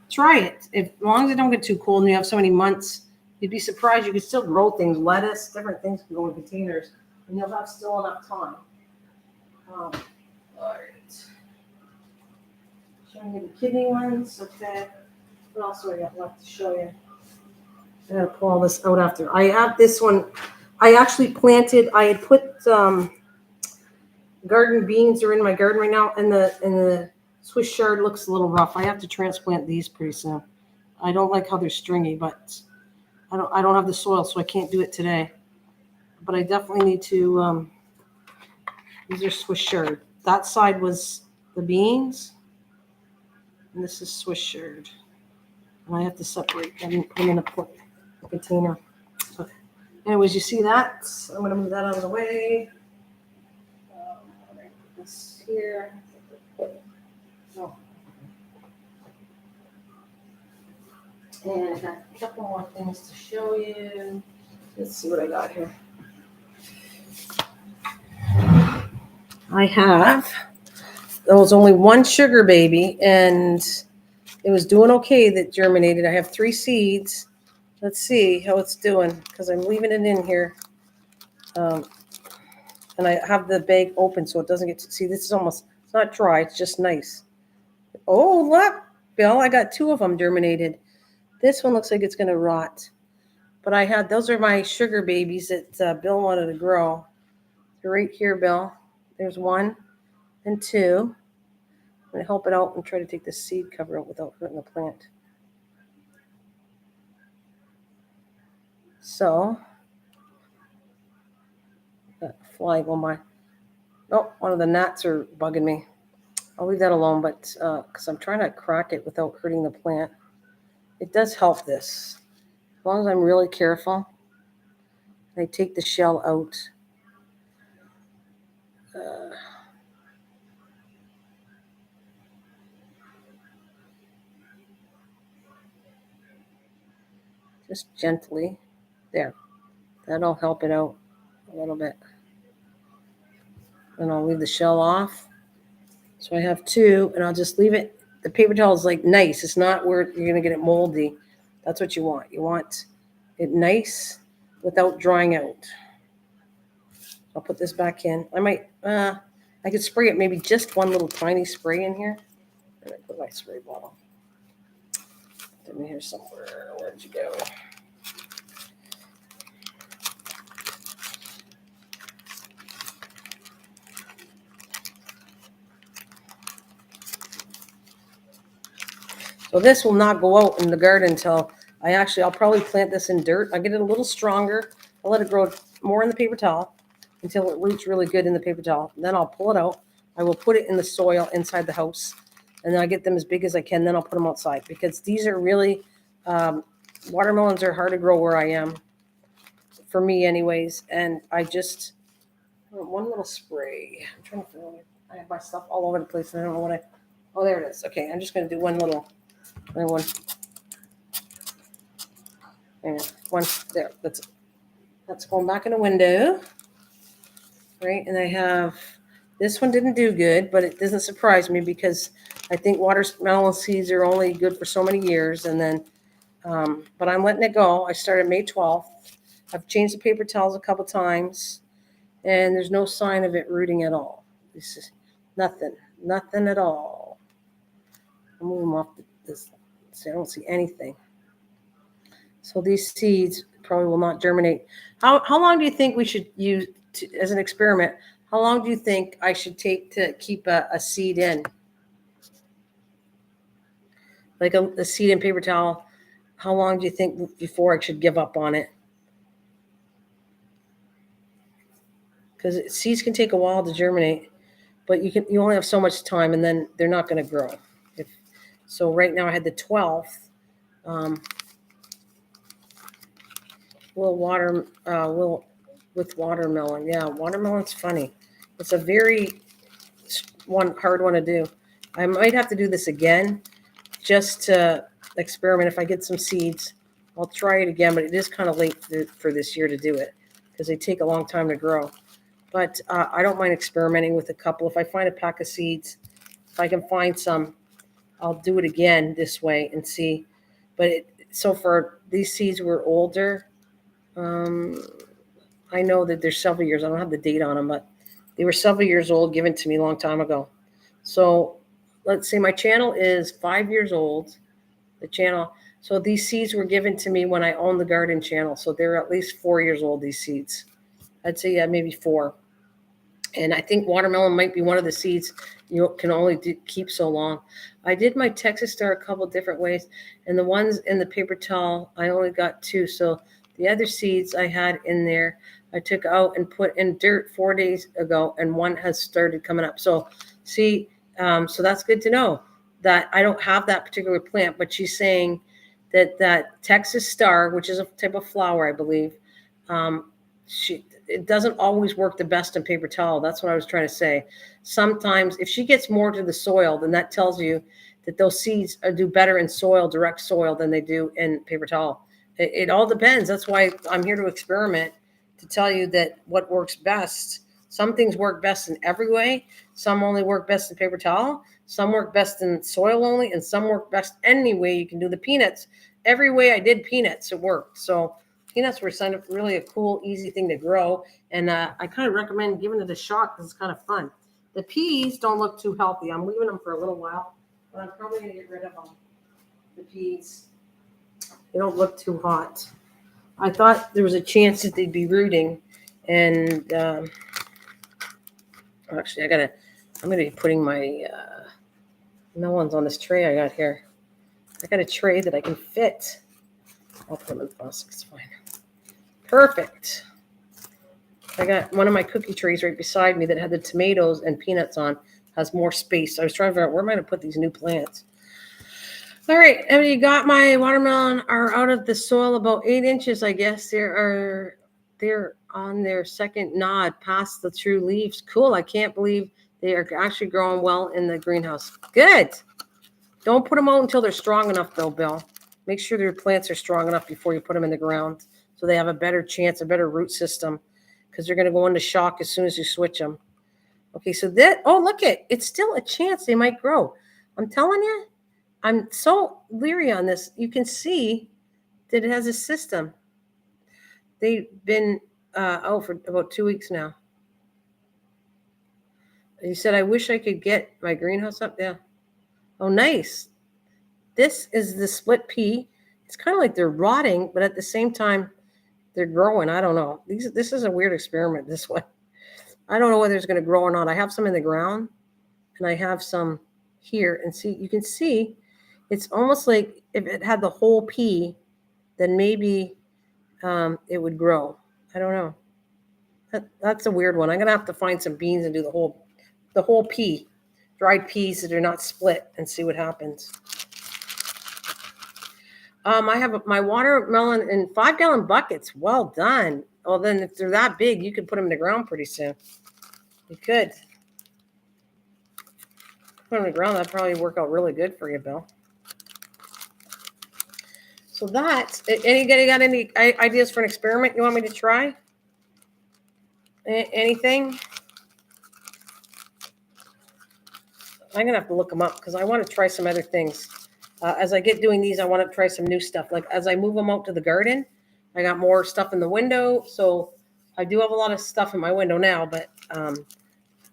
try it. As long as it don't get too cold and you have so many months, you'd be surprised. You can still grow things, lettuce, different things can go in containers, and you'll have still enough time. All right. Showing you the kidney ones. Okay. What else do I got left to show you? I gotta pull all this out after. I have this one. I actually planted. I had put garden beans are in my garden right now, and the Swiss chard looks a little rough. I have to transplant these pretty soon. I don't like how they're stringy, but I don't have the soil, so I can't do it today. But I definitely need to, these are Swiss chard. That side was the beans, and this is Swiss chard. And I have to separate them and put them in a container. So, anyways, you see that? I'm going to move that out of the way. I'm going to put this here. Oh. And I got a couple more things to show you. Let's see what I got here. There was only one sugar baby, and it was doing okay that germinated. I have 3 seeds. Let's see how it's doing, because I'm leaving it in here. And I have the bag open so it doesn't get to see. This is almost, it's not dry, it's just nice. Oh, look, Bill, I got 2 of them germinated. This one looks like it's going to rot. But those are my sugar babies that Bill wanted to grow. They're right here, Bill. There's 1 and 2. I'm going to help it out and try to take the seed cover out without hurting the plant. So, that fly go by. Oh, one of the gnats are bugging me. I'll leave that alone, but because I'm trying to crack it without hurting the plant. It does help this. As long as I'm really careful. I take the shell out. Just gently. There. That'll help it out a little bit. And I'll leave the shell off. So I have 2, and I'll just leave it. The paper towel is like nice. It's not where you're going to get it moldy. That's what you want. You want it nice without drying out. I'll put this back in. I could spray it, maybe just one little tiny spray in here. And I put my spray bottle. It's in here somewhere. Where'd you go? So this will not go out in the garden until I'll probably plant this in dirt. I'll get it a little stronger. I'll let it grow more in the paper towel until it roots really good in the paper towel. Then I'll pull it out. I will put it in the soil inside the house. And then I get them as big as I can. Then I'll put them outside because these are really, watermelons are hard to grow where I am. For me anyways. And one little spray. I'm trying to feel it. I have my stuff all over the place and I don't know what oh, there it is. Okay, I'm just going to do one little. And one there. That's going back in the window. Right, and I have this one didn't do good, but it doesn't surprise me because I think watermelon seeds are only good for so many years, and then but I'm letting it go. I started May 12th. I've changed the paper towels a couple times, and there's no sign of it rooting at all. This is nothing at all. I'll move them off this. So I don't see anything. So these seeds probably will not germinate. How long do you think we should use as an experiment? How long do you think I should take to keep a seed in? Like a seed in paper towel. How long do you think before I should give up on it? Because seeds can take a while to germinate, but you only have so much time, and then they're not going to grow. So right now I had the 12th. With watermelon. Yeah, watermelon's funny. It's a very hard one to do. I might have to do this again just to experiment. If I get some seeds, I'll try it again, but it is kind of late for this year to do it because they take a long time to grow. But I don't mind experimenting with a couple. If I find a pack of seeds, if I can find some, I'll do it again this way and see. But so far, these seeds were older. I know that they're several years. I don't have the date on them, but they were several years old, given to me a long time ago. So let's say my channel is 5 years old. The channel. So these seeds were given to me when I owned the garden channel. So they're at least 4 years old, these seeds. I'd say, yeah, maybe 4. And I think watermelon might be one of the seeds you can only keep so long. I did my Texas Star a couple different ways, and the ones in the paper towel, I only got 2. So the other seeds I had in there, I took out and put in dirt 4 days ago, and one has started coming up. So see, so that's good to know that I don't have that particular plant, but she's saying that Texas Star, which is a type of flower, I believe, it doesn't always work the best in paper towel. That's what I was trying to say. Sometimes if she gets more to the soil, then that tells you that those seeds do better in soil, direct soil, than they do in paper towel. It all depends. That's why I'm here to experiment, to tell you that what works best. Some things work best in every way. Some only work best in paper towel. Some work best in soil only, and some work best any way you can do the peanuts. Every way I did peanuts, it worked. So peanuts were really a cool, easy thing to grow. And I kind of recommend giving it a shot because it's kind of fun. The peas don't look too healthy. I'm leaving them for a little while, but I'm probably going to get rid of them. The peas, they don't look too hot. I thought there was a chance that they'd be rooting. And actually, I'm going to be putting my melons on this tray I got here. I got a tray that I can fit. I'll put them in plastic. It's fine. Perfect. I got one of my cookie trays right beside me that had the tomatoes and peanuts on. Has more space. I was trying to figure out where am I going to put these new plants. All right, Emily, got my watermelon are out of the soil about 8 inches, I guess. They're on their second nod past the true leaves. Cool. I can't believe they are actually growing well in the greenhouse. Good. Don't put them out until they're strong enough, though, Bill. Make sure their plants are strong enough before you put them in the ground so they have a better chance, a better root system, because they're going to go into shock as soon as you switch them. Okay, so look it's still a chance they might grow. I'm telling you, I'm so leery on this. You can see that it has a system. They've been out for about 2 weeks now. You said, I wish I could get my greenhouse up there. Oh, nice. This is the split pea. It's kind of like they're rotting, but at the same time, they're growing. I don't know. This is a weird experiment, this one. I don't know whether it's going to grow or not. I have some in the ground, and I have some here. And see, you can see it's almost like if it had the whole pea, then maybe it would grow. I don't know. That's a weird one. I'm going to have to find some beans and do the whole pea, dried peas that are not split, and see what happens. I have my watermelon in 5-gallon buckets. Well done. Well, then if they're that big, you could put them in the ground pretty soon. You could. Put them in the ground. That'd probably work out really good for you, Bill. So that's, anybody got any ideas for an experiment you want me to try? Anything? I'm going to have to look them up because I want to try some other things. As I get doing these, I want to try some new stuff. Like as I move them out to the garden, I got more stuff in the window. So I do have a lot of stuff in my window now, but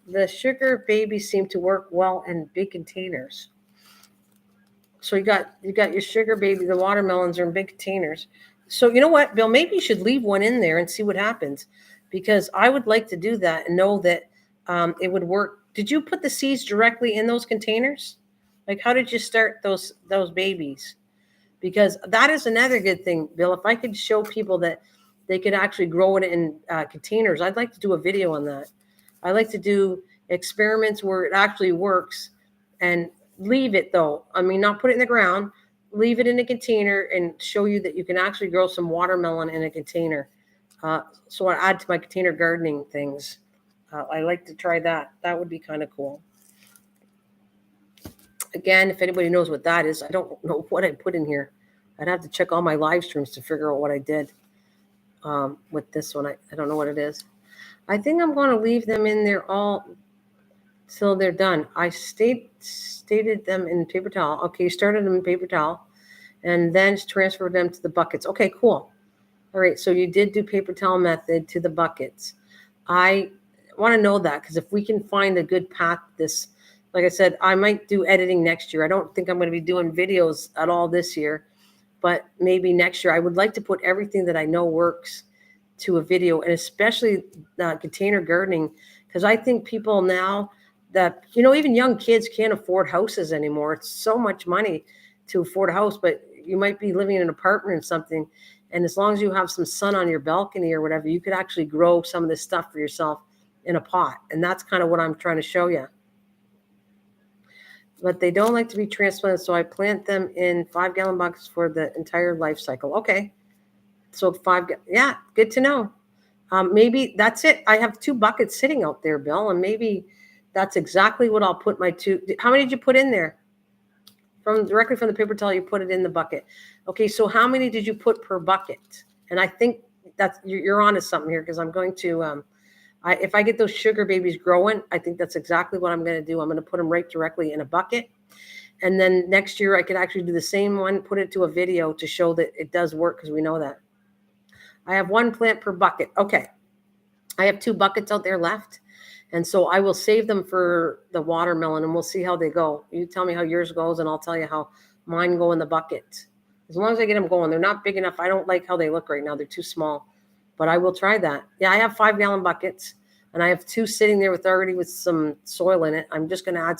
the sugar babies seem to work well in big containers. So you got your sugar baby, the watermelons are in big containers. So you know what, Bill, maybe you should leave one in there and see what happens, because I would like to do that and know that it would work. Did you put the seeds directly in those containers? Like, how did you start those babies? Because that is another good thing, Bill. If I could show people that they could actually grow it in containers, I'd like to do a video on that. I like to do experiments where it actually works, and leave it, though. I mean, not put it in the ground. Leave it in a container and show you that you can actually grow some watermelon in a container. So I add to my container gardening things. I like to try that. That would be kind of cool. Again, if anybody knows what that is, I don't know what I put in here. I'd have to check all my live streams to figure out what I did with this one. I don't know what it is. I think I'm going to leave them in there all till they're done. I stated them in paper towel. Okay, you started them in paper towel and then transferred them to the buckets. Okay, cool. All right, so you did do paper towel method to the buckets. I want to know that, because if we can find a good path, like I said, I might do editing next year. I don't think I'm going to be doing videos at all this year, but maybe next year. I would like to put everything that I know works to a video, and especially container gardening, because I think people now that, even young kids can't afford houses anymore. It's so much money to afford a house, but you might be living in an apartment or something. And as long as you have some sun on your balcony or whatever, you could actually grow some of this stuff for yourself in a pot. And that's kind of what I'm trying to show you. But they don't like to be transplanted, so I plant them in 5-gallon buckets for the entire life cycle. Okay. So yeah, good to know. Maybe that's it. I have 2 buckets sitting out there, Bill, and maybe that's exactly what I'll put my 2. How many did you put in there? Directly from the paper towel, you put it in the bucket. Okay, so how many did you put per bucket? And I think that's you're onto something here, because I'm going to, if I get those sugar babies growing, I think that's exactly what I'm going to do. I'm going to put them right directly in a bucket. And then next year I could actually do the same one, put it to a video to show that it does work, because we know that. I have 1 plant per bucket. Okay. I have 2 buckets out there left. And so I will save them for the watermelon, and we'll see how they go. You tell me how yours goes, and I'll tell you how mine go in the bucket. As long as I get them going. They're not big enough. I don't like how they look right now. They're too small. But I will try that. Yeah, I have 5-gallon buckets, and I have 2 sitting there with some soil in it. I'm just going to add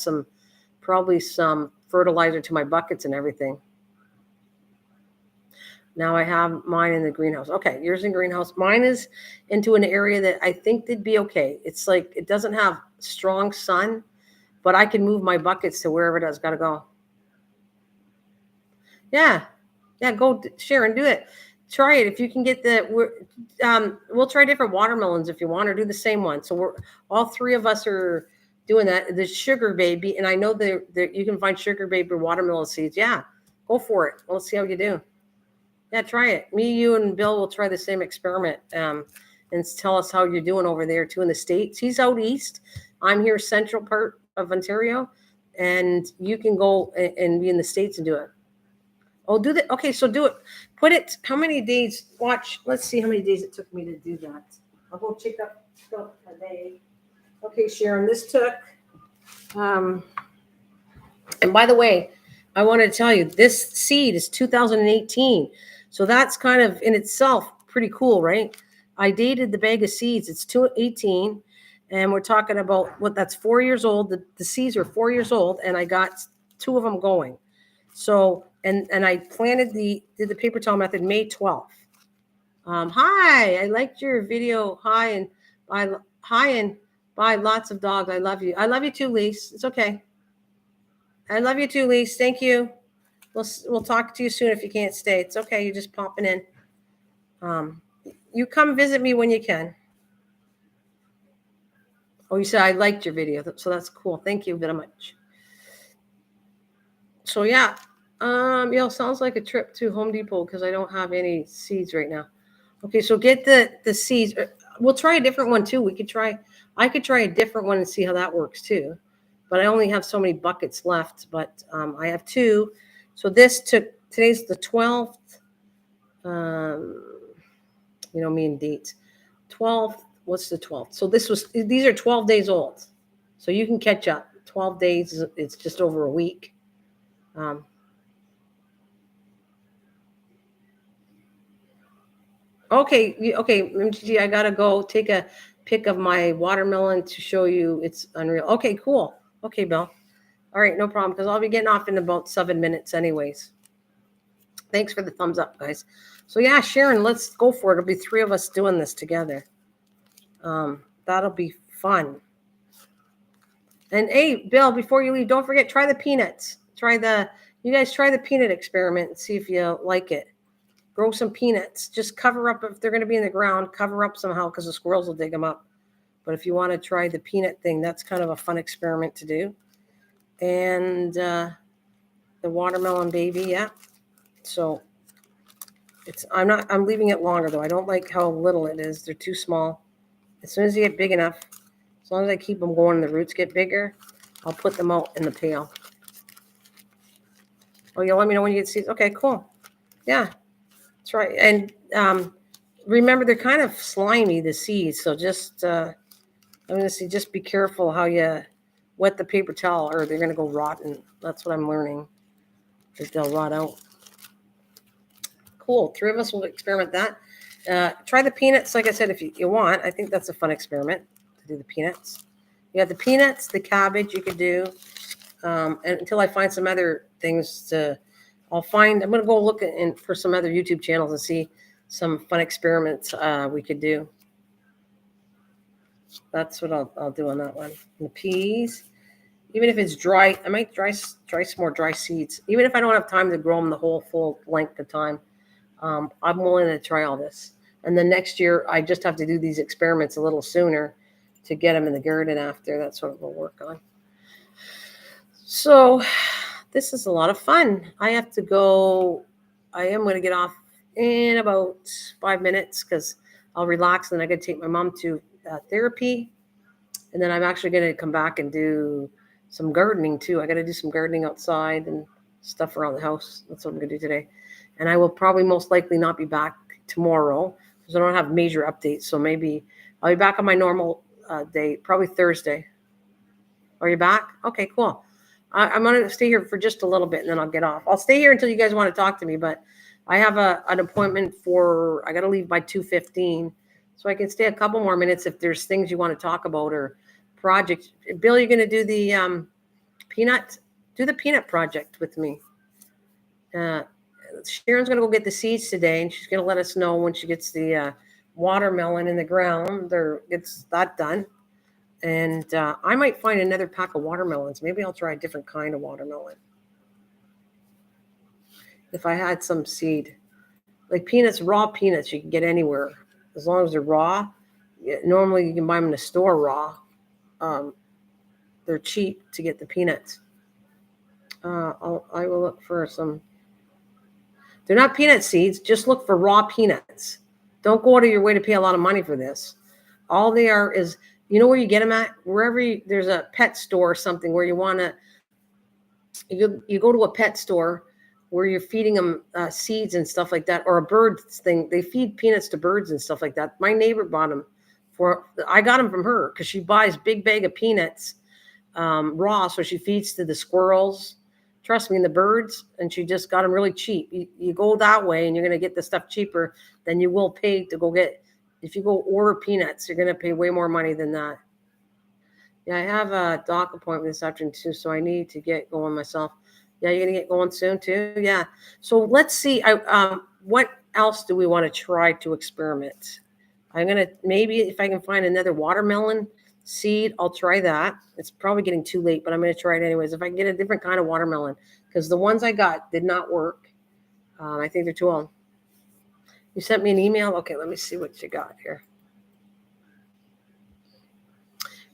probably some fertilizer to my buckets and everything. Now I have mine in the greenhouse. Okay, yours in greenhouse. Mine is into an area that I think they'd be okay. It's like it doesn't have strong sun, but I can move my buckets to wherever it has got to go. Yeah, go, Sharon, do it. Try it if you can get we'll try different watermelons if you want, or do the same one. So we're all 3 of us are doing that. The sugar baby, and I know that you can find sugar baby watermelon seeds. Yeah, go for it. Let's see how you do. Yeah, try it. Me, you, and Bill will try the same experiment, and tell us how you're doing over there too in the States. He's out east. I'm here central part of Ontario, and you can go and be in the States and do it. Oh, do that. Okay, so do it. Put it. How many days? Watch. Let's see how many days it took me to do that. I'll go check up a day. Okay, Sharon, this took. And by the way, I want to tell you, this seed is 2018. So that's kind of in itself pretty cool, right? I dated the bag of seeds. It's 2018, and we're talking about that's 4 years old. The seeds are 4 years old, and I got 2 of them going. So, and I did the paper towel method May 12th. Hi, I liked your video. Hi and bye. Lots of dogs. I love you. I love you too, Lise. It's okay. I love you too, Lise. Thank you. We'll talk to you soon if you can't stay. It's okay. You're just popping in. You come visit me when you can. Oh, you said I liked your video, so that's cool. Thank you very much. So yeah, sounds like a trip to Home Depot, because I don't have any seeds right now. Okay, so get the seeds. We'll try a different one too. I could try a different one and see how that works too. But I only have so many buckets left. But I have 2. So today's the 12th. Me and dates. 12th. What's the 12th? So these are 12 days old. So you can catch up. 12 days. It's just over a week. Okay. MGG, I gotta go take a pic of my watermelon to show you it's unreal. Okay, cool. Okay, Bill. All right, no problem, because I'll be getting off in about 7 minutes anyways. Thanks for the thumbs up, guys. So yeah, Sharon, let's go for it. It'll be 3 of us doing this together. That'll be fun. And hey, Bill, before you leave, don't forget, try the peanuts. You guys try the peanut experiment and see if you like it. Grow some peanuts. Just cover up, if they're going to be in the ground, cover up somehow, because the squirrels will dig them up. But if you want to try the peanut thing, that's kind of a fun experiment to do. And the watermelon baby, yeah. So I'm leaving it longer though. I don't like how little it is. They're too small. As soon as you get big enough, as long as I keep them going and the roots get bigger, I'll put them out in the pail. Oh, you'll let me know when you get seeds. Okay, cool. Yeah, that's right. And remember, they're kind of slimy, the seeds. So just, I'm going to say, just be careful how you wet the paper towel, or they're going to go rotten. That's what I'm learning, is they'll rot out. Cool. 3 of us will experiment that. Try the peanuts, like I said, if you want. I think that's a fun experiment to do the peanuts. You have the peanuts, the cabbage you could do. And until I find some other things I'm going to go look for some other YouTube channels and see some fun experiments we could do. That's what I'll do on that one. And the peas, even if it's dry, I might dry some more dry seeds. Even if I don't have time to grow them the whole full length of time, I'm willing to try all this. And then next year, I just have to do these experiments a little sooner to get them in the garden after. That's what we'll work on. So this is a lot of fun. I have to go. I am going to get off in about 5 minutes because I'll relax. And I got to take my mom to therapy. And then I'm actually going to come back and do some gardening too. I got to do some gardening outside and stuff around the house. That's what I'm going to do today. And I will probably most likely not be back tomorrow because I don't have major updates. So maybe I'll be back on my normal day, probably Thursday. Are you back? Okay, cool. I'm going to stay here for just a little bit and then I'll get off. I'll stay here until you guys want to talk to me, but I have an appointment I got to leave by 2:15. So I can stay a couple more minutes if there's things you want to talk about or projects. Bill, you're going to do the do the peanut project with me. Sharon's going to go get the seeds today, and she's going to let us know when she gets the watermelon in the ground or gets that done. And I might find another pack of watermelons. Maybe I'll try a different kind of watermelon. If I had some seed. Like peanuts, raw peanuts, you can get anywhere. As long as they're raw. Normally you can buy them in the store raw. They're cheap to get the peanuts. I will look for some. They're not peanut seeds. Just look for raw peanuts. Don't go out of your way to pay a lot of money for this. All they are is, you know where you get them at? Wherever there's a pet store or something where you want to, you go to a pet store where you're feeding them seeds and stuff like that, or a bird thing. They feed peanuts to birds and stuff like that. My neighbor bought them I got them from her because she buys big bag of peanuts raw. So she feeds to the squirrels, trust me, and the birds. And she just got them really cheap. You go that way and you're going to get the stuff cheaper than you will pay to go get. If you go order peanuts, you're going to pay way more money than that. Yeah, I have a doc appointment this afternoon too, so I need to get going myself. Yeah, you're going to get going soon too? Yeah. So let's see. What else do we want to try to experiment? I'm going to, maybe if I can find another watermelon seed, I'll try that. It's probably getting too late, but I'm going to try it anyways. If I can get a different kind of watermelon, because the ones I got did not work. I think they're too old. You sent me an email? Okay, let me see what you got here.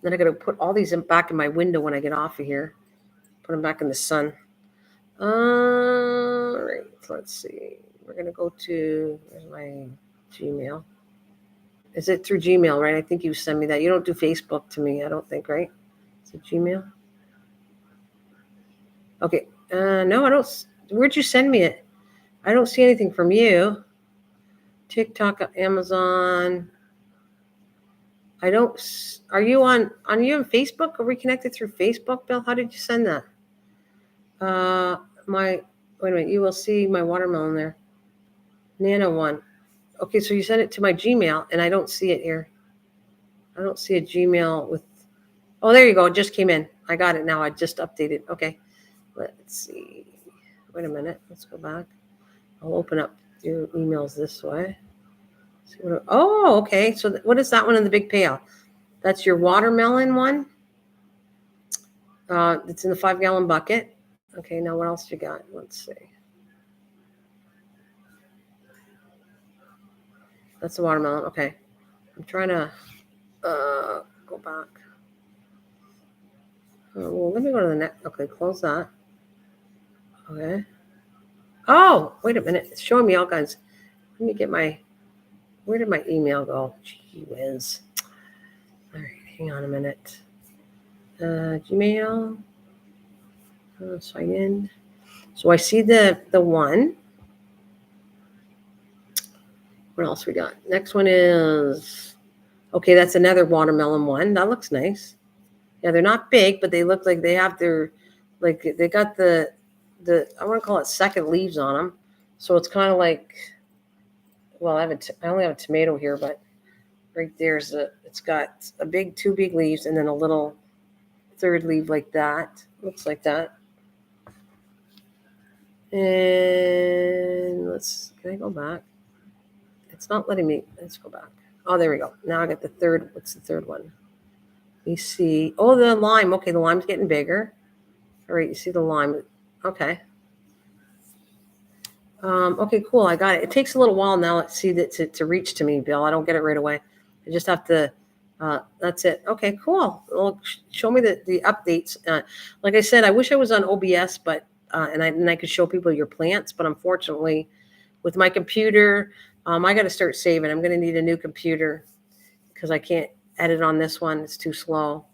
Then I got to put all these back in my window when I get off of here. Put them back in the sun. All right, let's see. We're going to go to, where's my Gmail? Is it through Gmail, right? I think you send me that. You don't do Facebook to me, I don't think, right? Is it Gmail? Okay. No, I don't. Where'd you send me it? I don't see anything from you. TikTok, Amazon. I don't. Are you on Facebook? Are we connected through Facebook, Bill? How did you send that? Wait a minute. You will see my watermelon there. Nana one. Okay, so you sent it to my Gmail, and I don't see it here. I don't see a Gmail with. Oh, there you go. It just came in. I got it now. I just updated. Okay. Let's see. Wait a minute. Let's go back. I'll open up your emails this way. Okay. So what is that one in the big pail? That's your watermelon one. It's in the 5-gallon bucket. Okay. Now what else you got? Let's see. That's the watermelon. Okay. I'm trying to go back. Well, let me go to the next. Okay, close that. Okay. Oh, wait a minute. It's showing me all kinds. Let me get where did my email go? Gee whiz. All right, hang on a minute. Gmail. Sign in. So I see the one. What else we got? Next one is, okay, that's another watermelon one. That looks nice. Yeah, they're not big, but they look like they have their, like they got the I want to call it second leaves on them. So it's kind of like, well, I only have a tomato here, but right there's it's got two big leaves and then a little third leaf like that. Looks like that. And can I go back? It's not letting me. Let's go back. Oh, there we go. Now I got the third. What's the third one? You see, oh, the lime. Okay, the lime's getting bigger. All right, you see the lime. Okay. Okay, cool. I got it. It takes a little while now. Let's see that to reach to me, Bill. I don't get it right away. I just have to. That's it. Okay, cool. Well, show me the updates. Like I said, I wish I was on OBS, but and I could show people your plants, but unfortunately, with my computer, I got to start saving. I'm going to need a new computer because I can't edit on this one. It's too slow.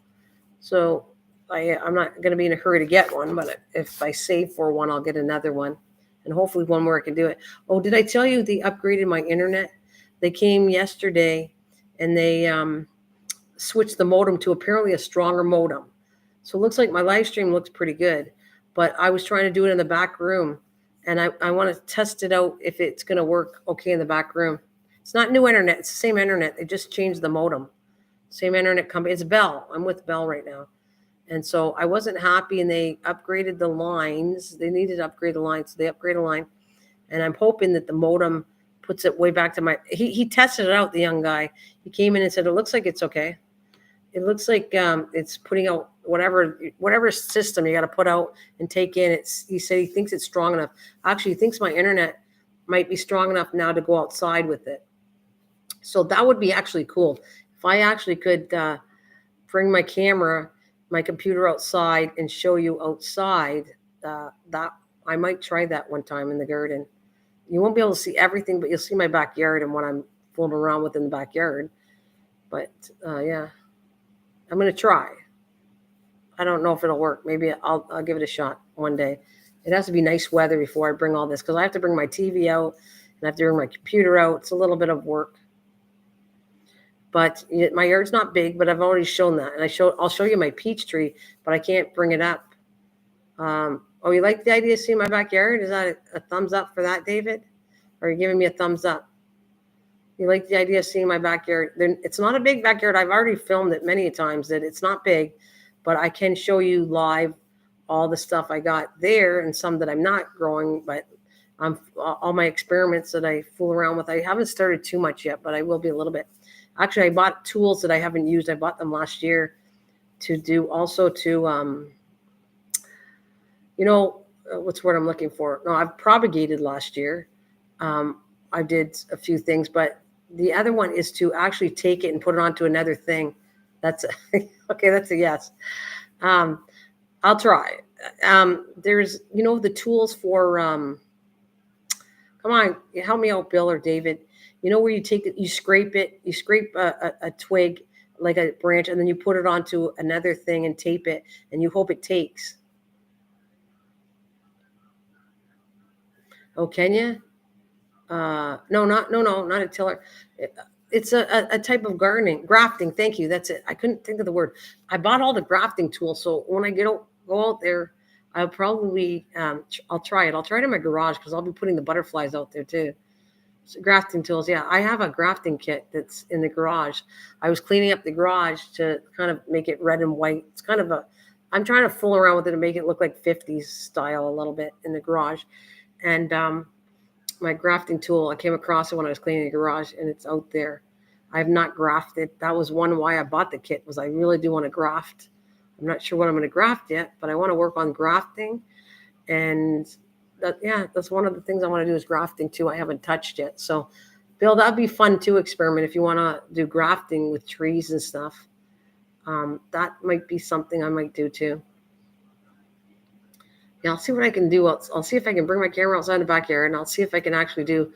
So I'm not going to be in a hurry to get one, but if I save for one, I'll get another one. And hopefully one more I can do it. Oh, did I tell you they upgraded my internet? They came yesterday and they switched the modem to apparently a stronger modem. So it looks like my live stream looks pretty good. But I was trying to do it in the back room. And I want to test it out if it's going to work okay in the back room. It's not new internet. It's the same internet. They just changed the modem. Same internet company. It's Bell. I'm with Bell right now. And so I wasn't happy, and they upgraded the lines. They needed to upgrade the lines. So they upgraded a line. And I'm hoping that the modem puts it way back to my... He tested it out, the young guy. He came in and said, it looks like it's okay. It looks like it's putting out whatever system you got to put out and take in. He said he thinks it's strong enough. Actually, he thinks my internet might be strong enough now to go outside with it. So that would be actually cool. If I actually could bring my camera, my computer outside and show you outside, that I might try that one time in the garden. You won't be able to see everything, but you'll see my backyard and what I'm fooling around with in the backyard. But yeah, I'm going to try. I don't know if it'll work. Maybe I'll give it a shot one day. It has to be nice weather before I bring all this, because I have to bring my TV out and I have to bring my computer out. It's a little bit of work. But my yard's not big, but I've already shown that. And I'll show you my peach tree, but I can't bring it up. Oh, you like the idea of seeing my backyard? Is that a thumbs up for that, David? Or are you giving me a thumbs up? You like the idea of seeing my backyard? Then it's not a big backyard. I've already filmed it many times that it's not big, but I can show you live all the stuff I got there and some that I'm not growing, but all my experiments that I fool around with. I haven't started too much yet, but I will be a little bit. Actually, I bought tools that I haven't used. I bought them last year to do also to, what's the word I'm looking for? No, I've propagated last year. I did a few things, but the other one is to actually take it and put it onto another thing. That's okay. That's a yes. I'll try. There's, the tools for, come on, help me out, Bill or David. Where you take it, you scrape a twig, like a branch, and then you put it onto another thing and tape it, and you hope it takes. Oh, can you? No, not a tiller. It's a type of grafting. Thank you. That's it. I couldn't think of the word. I bought all the grafting tools, so when I go out there, I'll probably I'll try it. I'll try it in my garage because I'll be putting the butterflies out there too. So grafting tools, yeah. I have a grafting kit that's in the garage. I was cleaning up the garage to kind of make it red and white. It's kind of I'm trying to fool around with it and make it look like 50s style a little bit in the garage. And my grafting tool, I came across it when I was cleaning the garage, and it's out there. I have not grafted. That was one why I bought the kit, was I really do want to graft. I'm not sure what I'm going to graft yet, but I want to work on grafting. And that's one of the things I want to do is grafting too. I haven't touched yet. So, Bill, that'd be fun to experiment if you want to do grafting with trees and stuff. That might be something I might do too. Yeah, I'll see what I can do. I'll see if I can bring my camera outside the backyard, and I'll see if I can actually do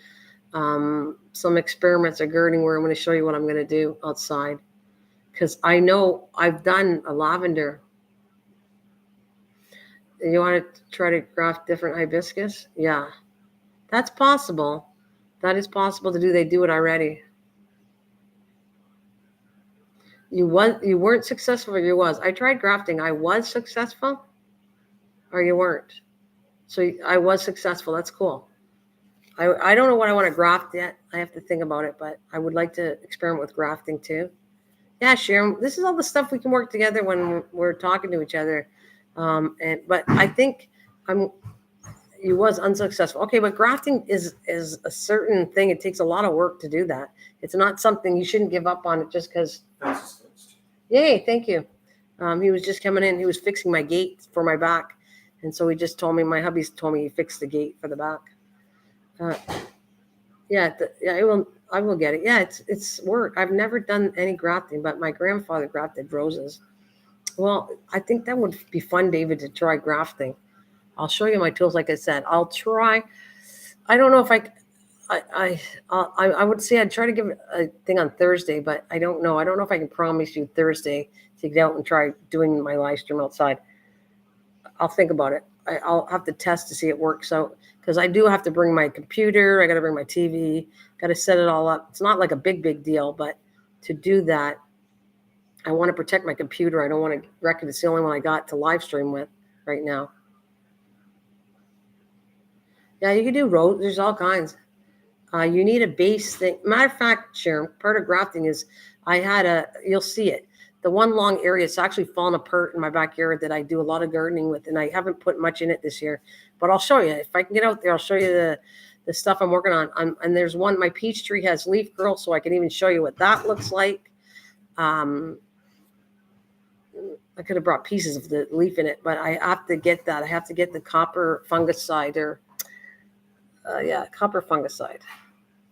some experiments of gardening where I'm going to show you what I'm going to do outside. Because I know I've done a lavender. You want to try to graft different hibiscus? Yeah, that's possible. That is possible to do. They do it already. You weren't successful, or you was? I tried grafting. I was successful, or you weren't? So I was successful. That's cool. I don't know what I want to graft yet. I have to think about it, but I would like to experiment with grafting too. Yeah, Sharon, this is all the stuff we can work together when we're talking to each other. But I think I'm he was unsuccessful. Okay, but grafting is a certain thing. It takes a lot of work to do that. It's not something you shouldn't give up on it just because. Yay, thank you. He was just coming in. He was fixing my gate for my back, and so he just told me, my hubby's told me he fixed the gate for the back. Yeah, I will get it. Yeah, it's work. I've never done any grafting, but my grandfather grafted roses. Well, I think that would be fun, David, to try grafting. I'll show you my tools. Like I said, I'll try. I don't know if I would say I'd try to give a thing on Thursday, but I don't know. I don't know if I can promise you Thursday to get out and try doing my live stream outside. I'll think about it. I'll have to test to see it works out because I do have to bring my computer. I got to bring my TV. Got to set it all up. It's not like a big deal, but to do that, I want to protect my computer. I don't want to wreck it. It's the only one I got to live stream with right now. Yeah, you can do rows. There's all kinds. You need a base thing. Matter of fact, Sharon, part of grafting is you'll see it. The one long area, it's actually fallen apart in my backyard that I do a lot of gardening with, and I haven't put much in it this year. But I'll show you. If I can get out there, I'll show you the stuff I'm working on. And there's one, my peach tree has leaf curl, so I can even show you what that looks like. I could have brought pieces of the leaf in it, but I have to get that. I have to get the copper fungicide copper fungicide.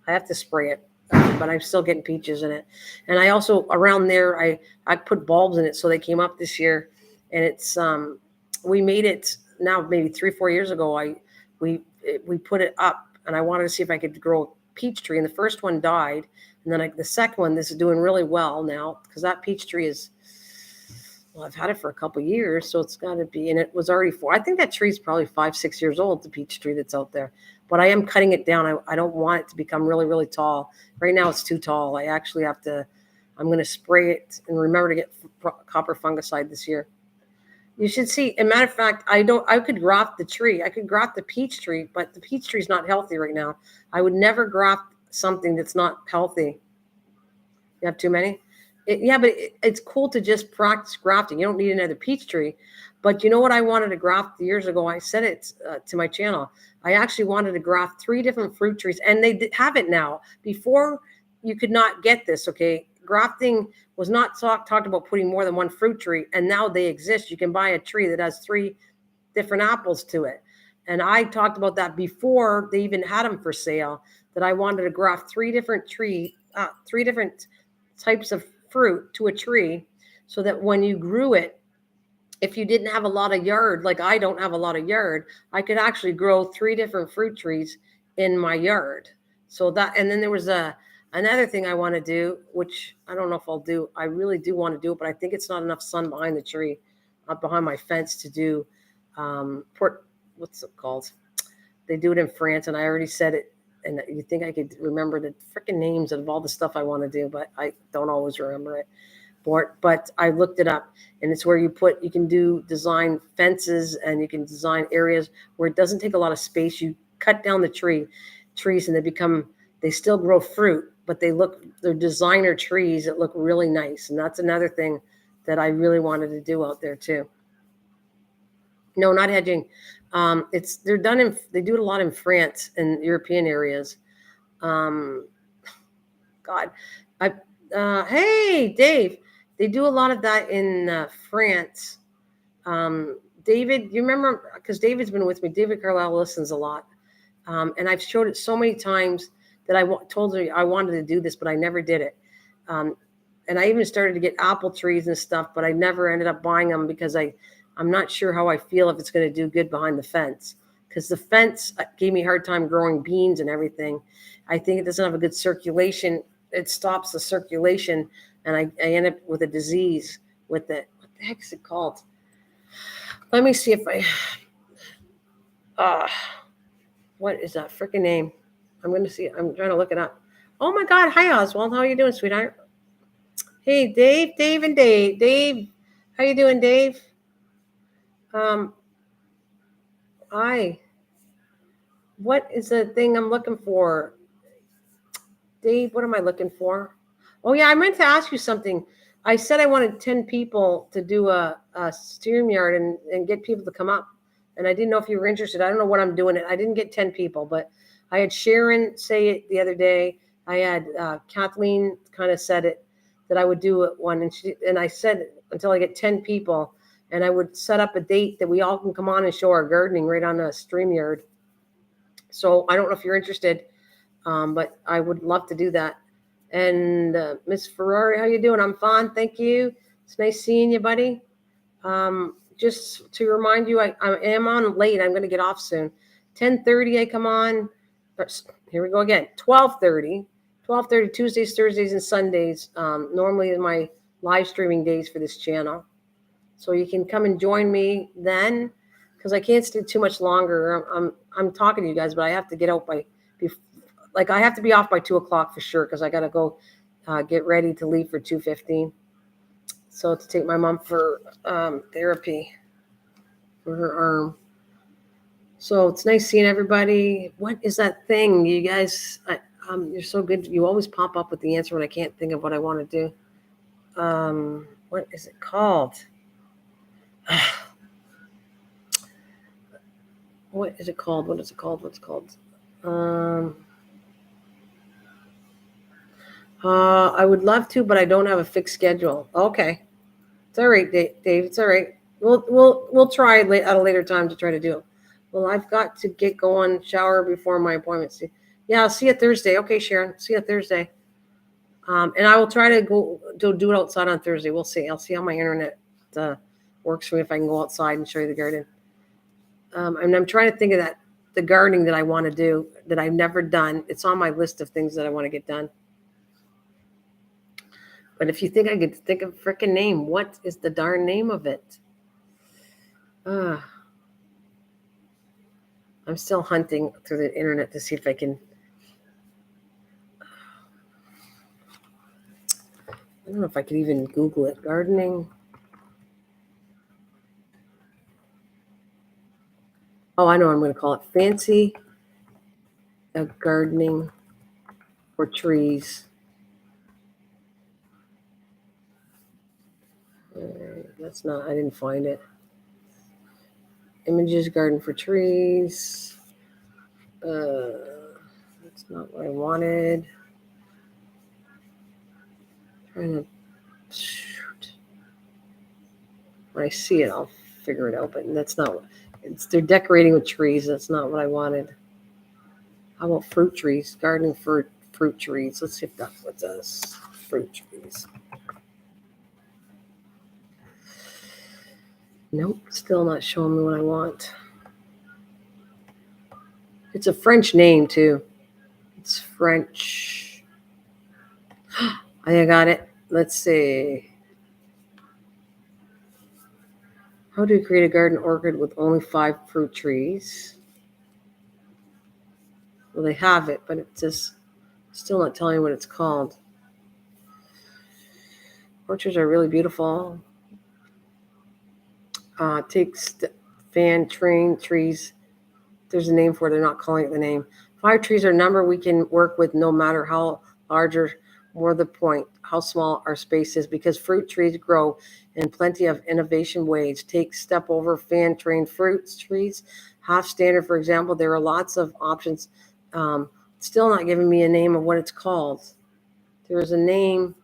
I have to spray it, but I'm still getting peaches in it. And I also, around there, I put bulbs in it, so they came up this year. And it's we made it now maybe 3-4 years ago. We put it up, and I wanted to see if I could grow a peach tree. And the first one died, and then the second one, this is doing really well now because that peach tree is. Well, I've had it for a couple of years, so it's got to be, and it was already 4. I think that tree is probably 5-6 years old, the peach tree that's out there. But I am cutting it down. I don't want it to become really tall. Right now it's too tall. I actually have to, I'm going to spray it and remember to get copper fungicide this year. You should see, as a matter of fact, I could graft the tree. I could graft the peach tree, but the peach tree is not healthy right now. I would never graft something that's not healthy. You have too many? But it's cool to just practice grafting. You don't need another peach tree. But you know what I wanted to graft years ago? I said it to my channel. I actually wanted to graft 3 different fruit trees, and they have it now. Before, you could not get this, okay? Grafting was not talked about putting more than 1 fruit tree, and now they exist. You can buy a tree that has 3 different apples to it. And I talked about that before they even had them for sale, that I wanted to graft 3 different types of fruit to a tree, so that when you grew it, if you didn't have a lot of yard, like I don't have a lot of yard, I could actually grow 3 different fruit trees in my yard. So that, and then there was another thing I want to do, which I don't know if I'll do. I really do want to do it, but I think it's not enough sun behind the tree, behind my fence to do what's it called? They do it in France, and I already said it. And you think I could remember the freaking names of all the stuff I want to do, but I don't always remember it. But I looked it up, and it's where you can design fences, and you can design areas where it doesn't take a lot of space. You cut down the trees, and they still grow fruit, but they're designer trees that look really nice. And that's another thing that I really wanted to do out there too. No, not hedging. They do it a lot in France and European areas. Hey, Dave, they do a lot of that in France. David, you remember, because David's been with me. David Carlisle listens a lot. And I've showed it so many times that I told her I wanted to do this, but I never did it. And I even started to get apple trees and stuff, but I never ended up buying them because I'm not sure how I feel if it's going to do good behind the fence, because the fence gave me a hard time growing beans and everything. I think it doesn't have a good circulation. It stops the circulation, and I end up with a disease with it. What the heck is it called? Let me see if what is that freaking name? I'm going to see. I'm trying to look it up. Oh my God. Hi, Oswald. How are you doing, sweetheart? Hey, Dave, and Dave. Dave, how you doing, Dave? Hi. What is the thing I'm looking for? Dave, what am I looking for? Oh, yeah, I meant to ask you something. I said I wanted 10 people to do a StreamYard and get people to come up. And I didn't know if you were interested. I don't know what I'm doing. I didn't get 10 people, but I had Sharon say it the other day. I had Kathleen kind of said it, that I would do it one. And I said until I get 10 people, and I would set up a date that we all can come on and show our gardening right on a StreamYard. So I don't know if you're interested. But I would love to do that. And Miss Ferrari, how you doing? I'm fine, thank you. It's nice seeing you, buddy. Just to remind you, I am on late. I'm going to get off soon. 10:30, I come on. Here we go again. 12:30. 12:30 Tuesdays, Thursdays, and Sundays. Normally is my live streaming days for this channel. So you can come and join me then, because I can't stay too much longer. I'm talking to you guys, but I have to get out I have to be off by 2:00 for sure, because I got to go get ready to leave for 2:15. So to take my mom for therapy for her arm. So it's nice seeing everybody. What is that thing, you guys? You're so good. You always pop up with the answer when I can't think of what I want to do. What is it called? What is it called? What's it called? I would love to, but I don't have a fixed schedule. Okay, it's all right, Dave. It's all right. We'll try at a later time to try to do it. Well, I've got to get going, shower before my appointment. Yeah, I'll see you Thursday. Okay, Sharon, see you Thursday. And I will try to go to do it outside on Thursday. We'll see. I'll see how my internet works for me, if I can go outside and show you the garden. And I'm trying to think of the gardening that I want to do that I've never done. It's on my list of things that I want to get done. But if you think I could think of a freaking name, what is the darn name of it? I'm still hunting through the internet to see if I can. I don't know if I could even Google it. Gardening. Oh, I know what I'm going to call it. Fancy gardening for trees. That's not, I didn't find it. Images, garden for trees. That's not what I wanted. Trying to shoot. When I see it, I'll figure it out. But that's not. They're decorating with trees. That's not what I wanted. How about fruit trees? Gardening for fruit trees. Let's see if that's what it does. Fruit trees. Nope, still not showing me what I want. It's a French name too. It's French. I think I got it. Let's see. How do you create a garden orchid with only 5 fruit trees? Well, they have it, but it's just still not telling me what it's called. Orchards are really beautiful. Takes fan train trees. There's a name for it. They're not calling it the name. 5 trees are a number we can work with, no matter how large or more the point, how small our space is, because fruit trees grow in plenty of innovation ways. Take step over fan train fruit trees, half standard, for example. There are lots of options. Still not giving me a name of what it's called. There is a name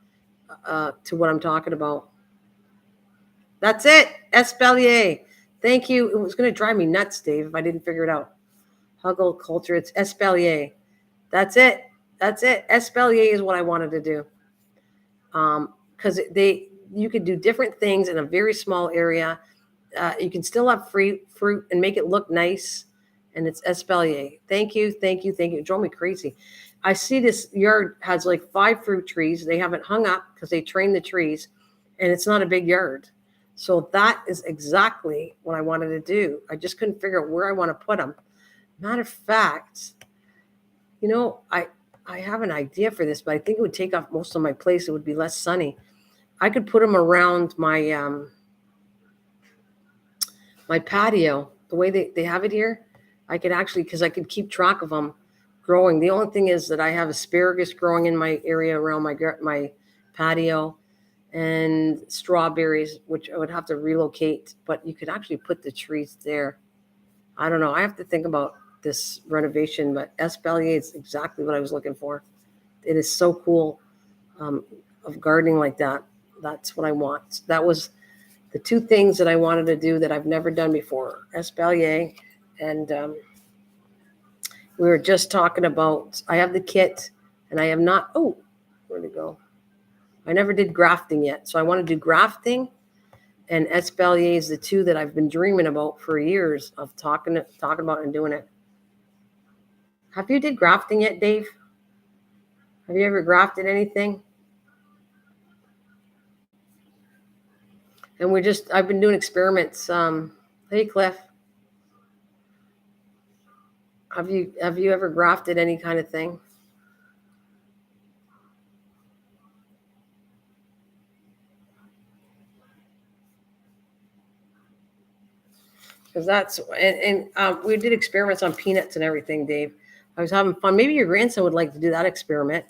to what I'm talking about. That's it. Espalier. Thank you. It was going to drive me nuts, Dave, if I didn't figure it out. Huggle culture. It's Espalier. That's it. Espalier is what I wanted to do. Because you could do different things in a very small area. You can still have fruit and make it look nice. And it's Espalier. Thank you. It drove me crazy. I see this yard has like 5 fruit trees. They haven't hung up because they trained the trees, and it's not a big yard. So that is exactly what I wanted to do. I just couldn't figure out where I want to put them. Matter of fact, I have an idea for this, but I think it would take off most of my place. It would be less sunny. I could put them around my my patio, the way they have it here. I could actually, because I could keep track of them growing. The only thing is that I have asparagus growing in my area around my patio, and strawberries, which I would have to relocate, but you could actually put the trees there. I don't know. I have to think about this renovation, but espalier is exactly what I was looking for. It is so cool, of gardening like that. That's what I want. That was the two things that I wanted to do that I've never done before: espalier, and we were just talking about. I have the kit, and I have not. Oh, where'd it go? I never did grafting yet, so I want to do grafting, and espalier is the two that I've been dreaming about for years of talking about and doing it. Have you did grafting yet, Dave? Have you ever grafted anything? And I've been doing experiments. Hey, Cliff, have you ever grafted any kind of thing? Because we did experiments on peanuts and everything, Dave. I was having fun. Maybe your grandson would like to do that experiment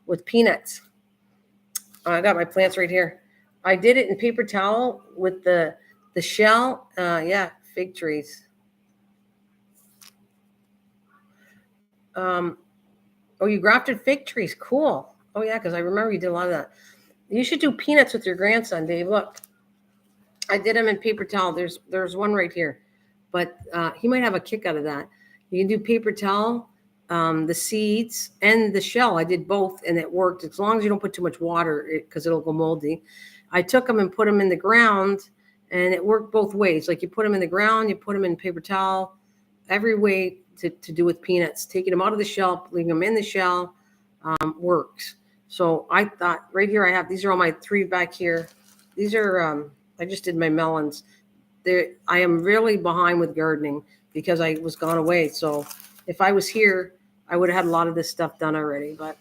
with peanuts. I got my plants right here. I did it in paper towel with the shell. Yeah, fig trees. Oh, you grafted fig trees. Cool. Oh yeah, because I remember you did a lot of that. You should do peanuts with your grandson, Dave. Look, I did them in paper towel. There's one right here, but he might have a kick out of that. You can do paper towel, the seeds, and the shell. I did both, and it worked as long as you don't put too much water, because it'll go moldy. I took them and put them in the ground, and it worked both ways. Like, you put them in the ground, you put them in paper towel, every way to do with peanuts. Taking them out of the shell, leaving them in the shell, works. So I thought, right here I have, these are all my 3 back here. These are, I just did my melons. I am really behind with gardening because I was gone away. So if I was here, I would have had a lot of this stuff done already. But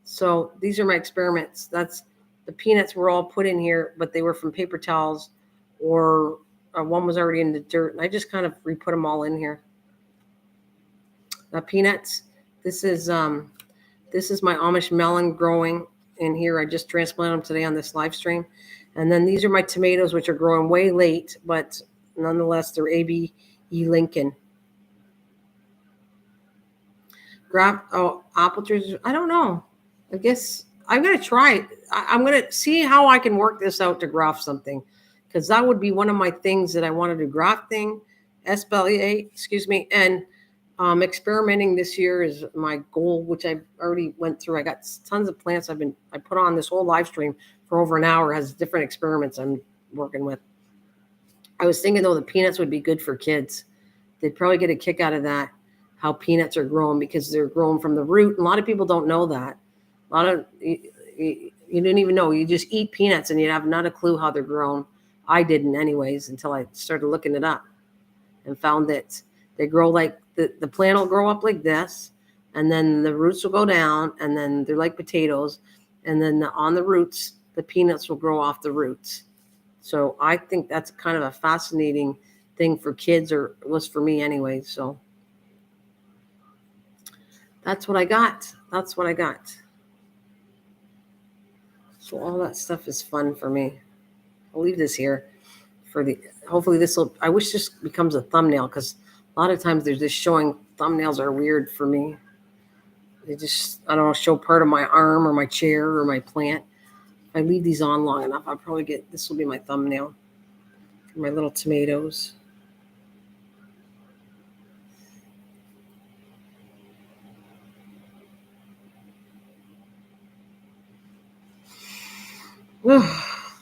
so these are my experiments. That's the peanuts were all put in here, but they were from paper towels, or one was already in the dirt. And I just kind of re-put them all in here. The peanuts. This is my Amish melon growing in here. I just transplanted them today on this live stream. And then these are my tomatoes, which are growing way late, but nonetheless, they're A.B.E. Lincoln. Apple trees. I don't know. I guess I'm going to try it. I'm going to see how I can work this out to graft something, because that would be one of my things that I want to do. Grafting, espalier, and experimenting this year is my goal, which I already went through. I got tons of plants. I put on this whole live stream for over an hour, has different experiments I'm working with. I was thinking, though, the peanuts would be good for kids. They'd probably get a kick out of that, how peanuts are grown, because they're grown from the root. A lot of people don't know that. A lot of you didn't even know. You just eat peanuts and you have not a clue how they're grown. I didn't anyways, until I started looking it up and found that they grow like the plant will grow up like this, and then the roots will go down, and then they're like potatoes, and then on the roots, the peanuts will grow off the roots. So I think that's kind of a fascinating thing for kids, or it was for me anyway. So that's what I got. So all that stuff is fun for me. I'll leave this here hopefully I wish this becomes a thumbnail, because a lot of times they're just showing, thumbnails are weird for me. They just, I don't know, show part of my arm or my chair or my plant. If I leave these on long enough, I'll probably this will be my thumbnail for my little tomatoes.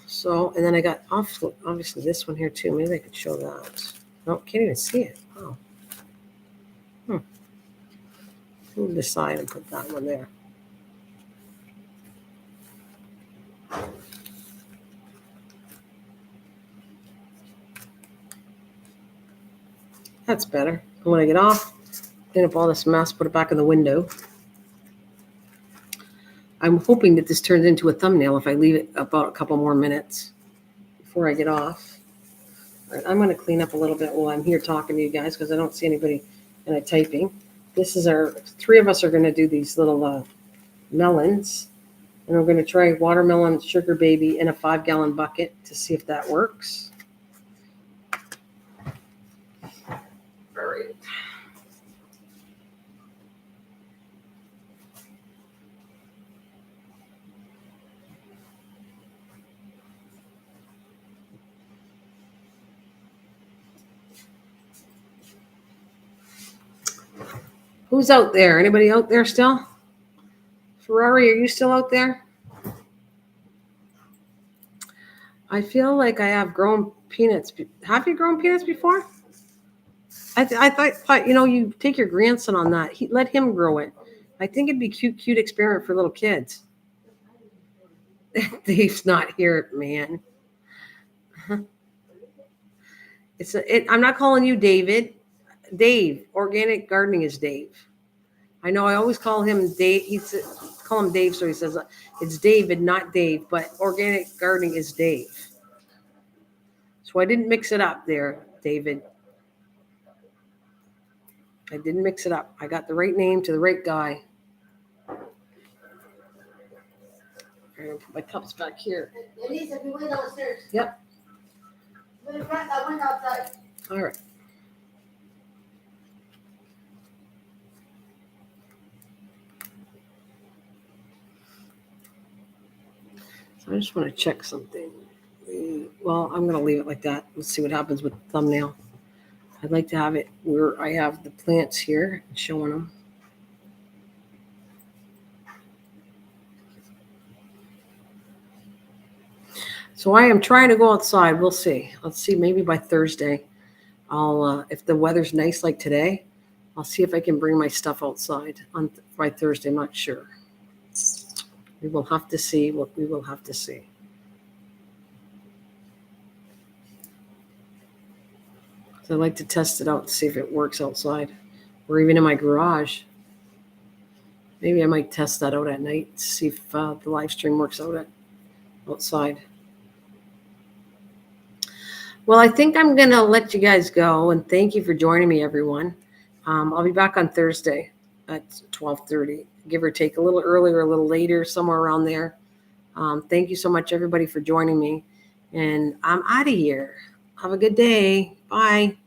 So, and then I got obviously this one here too. Maybe I could show that. No, can't even see it. Oh. Move this side and put that one there. That's better. And when I get off, clean up all this mess, put it back in the window. I'm hoping that this turns into a thumbnail if I leave it about a couple more minutes before I get off. All right, I'm going to clean up a little bit while I'm here talking to you guys, because I don't see anybody and I'm typing. This is our 3 of us are going to do these little melons, and we're going to try watermelon sugar baby in a 5-gallon bucket to see if that works. All right. Who's out there? Anybody out there still? Ferrari, are you still out there? I feel like I have grown peanuts. Have you grown peanuts before? I thought you take your grandson on that. Let him grow it. I think it'd be cute experiment for little kids. Dave's not here, man. I'm not calling you David. Dave. Organic gardening is Dave. I know I always call him Dave. Call him Dave, so he says it's David, not Dave. But organic gardening is Dave. So I didn't mix it up there, David. I didn't mix it up. I got the right name to the right guy. I'm gonna put my cups back here. Elisa, we went downstairs. Yep. I went outside. All right. So I just want to check something. Well, I'm going to leave it like that. Let's see what happens with the thumbnail. I'd like to have it where I have the plants here showing them. So I am trying to go outside. We'll see. Let's see. Maybe by Thursday, I'll if the weather's nice like today, I'll see if I can bring my stuff outside by Thursday. I'm not sure. We will have to see what we will have to see. So I'd like to test it out and see if it works outside or even in my garage. Maybe I might test that out at night, see if the live stream works out outside. Well, I think I'm going to let you guys go, and thank you for joining me, everyone. I'll be back on Thursday at 12:30, give or take, a little earlier, a little later, somewhere around there. Thank you so much, everybody, for joining me, and I'm out of here. Have a good day. Bye.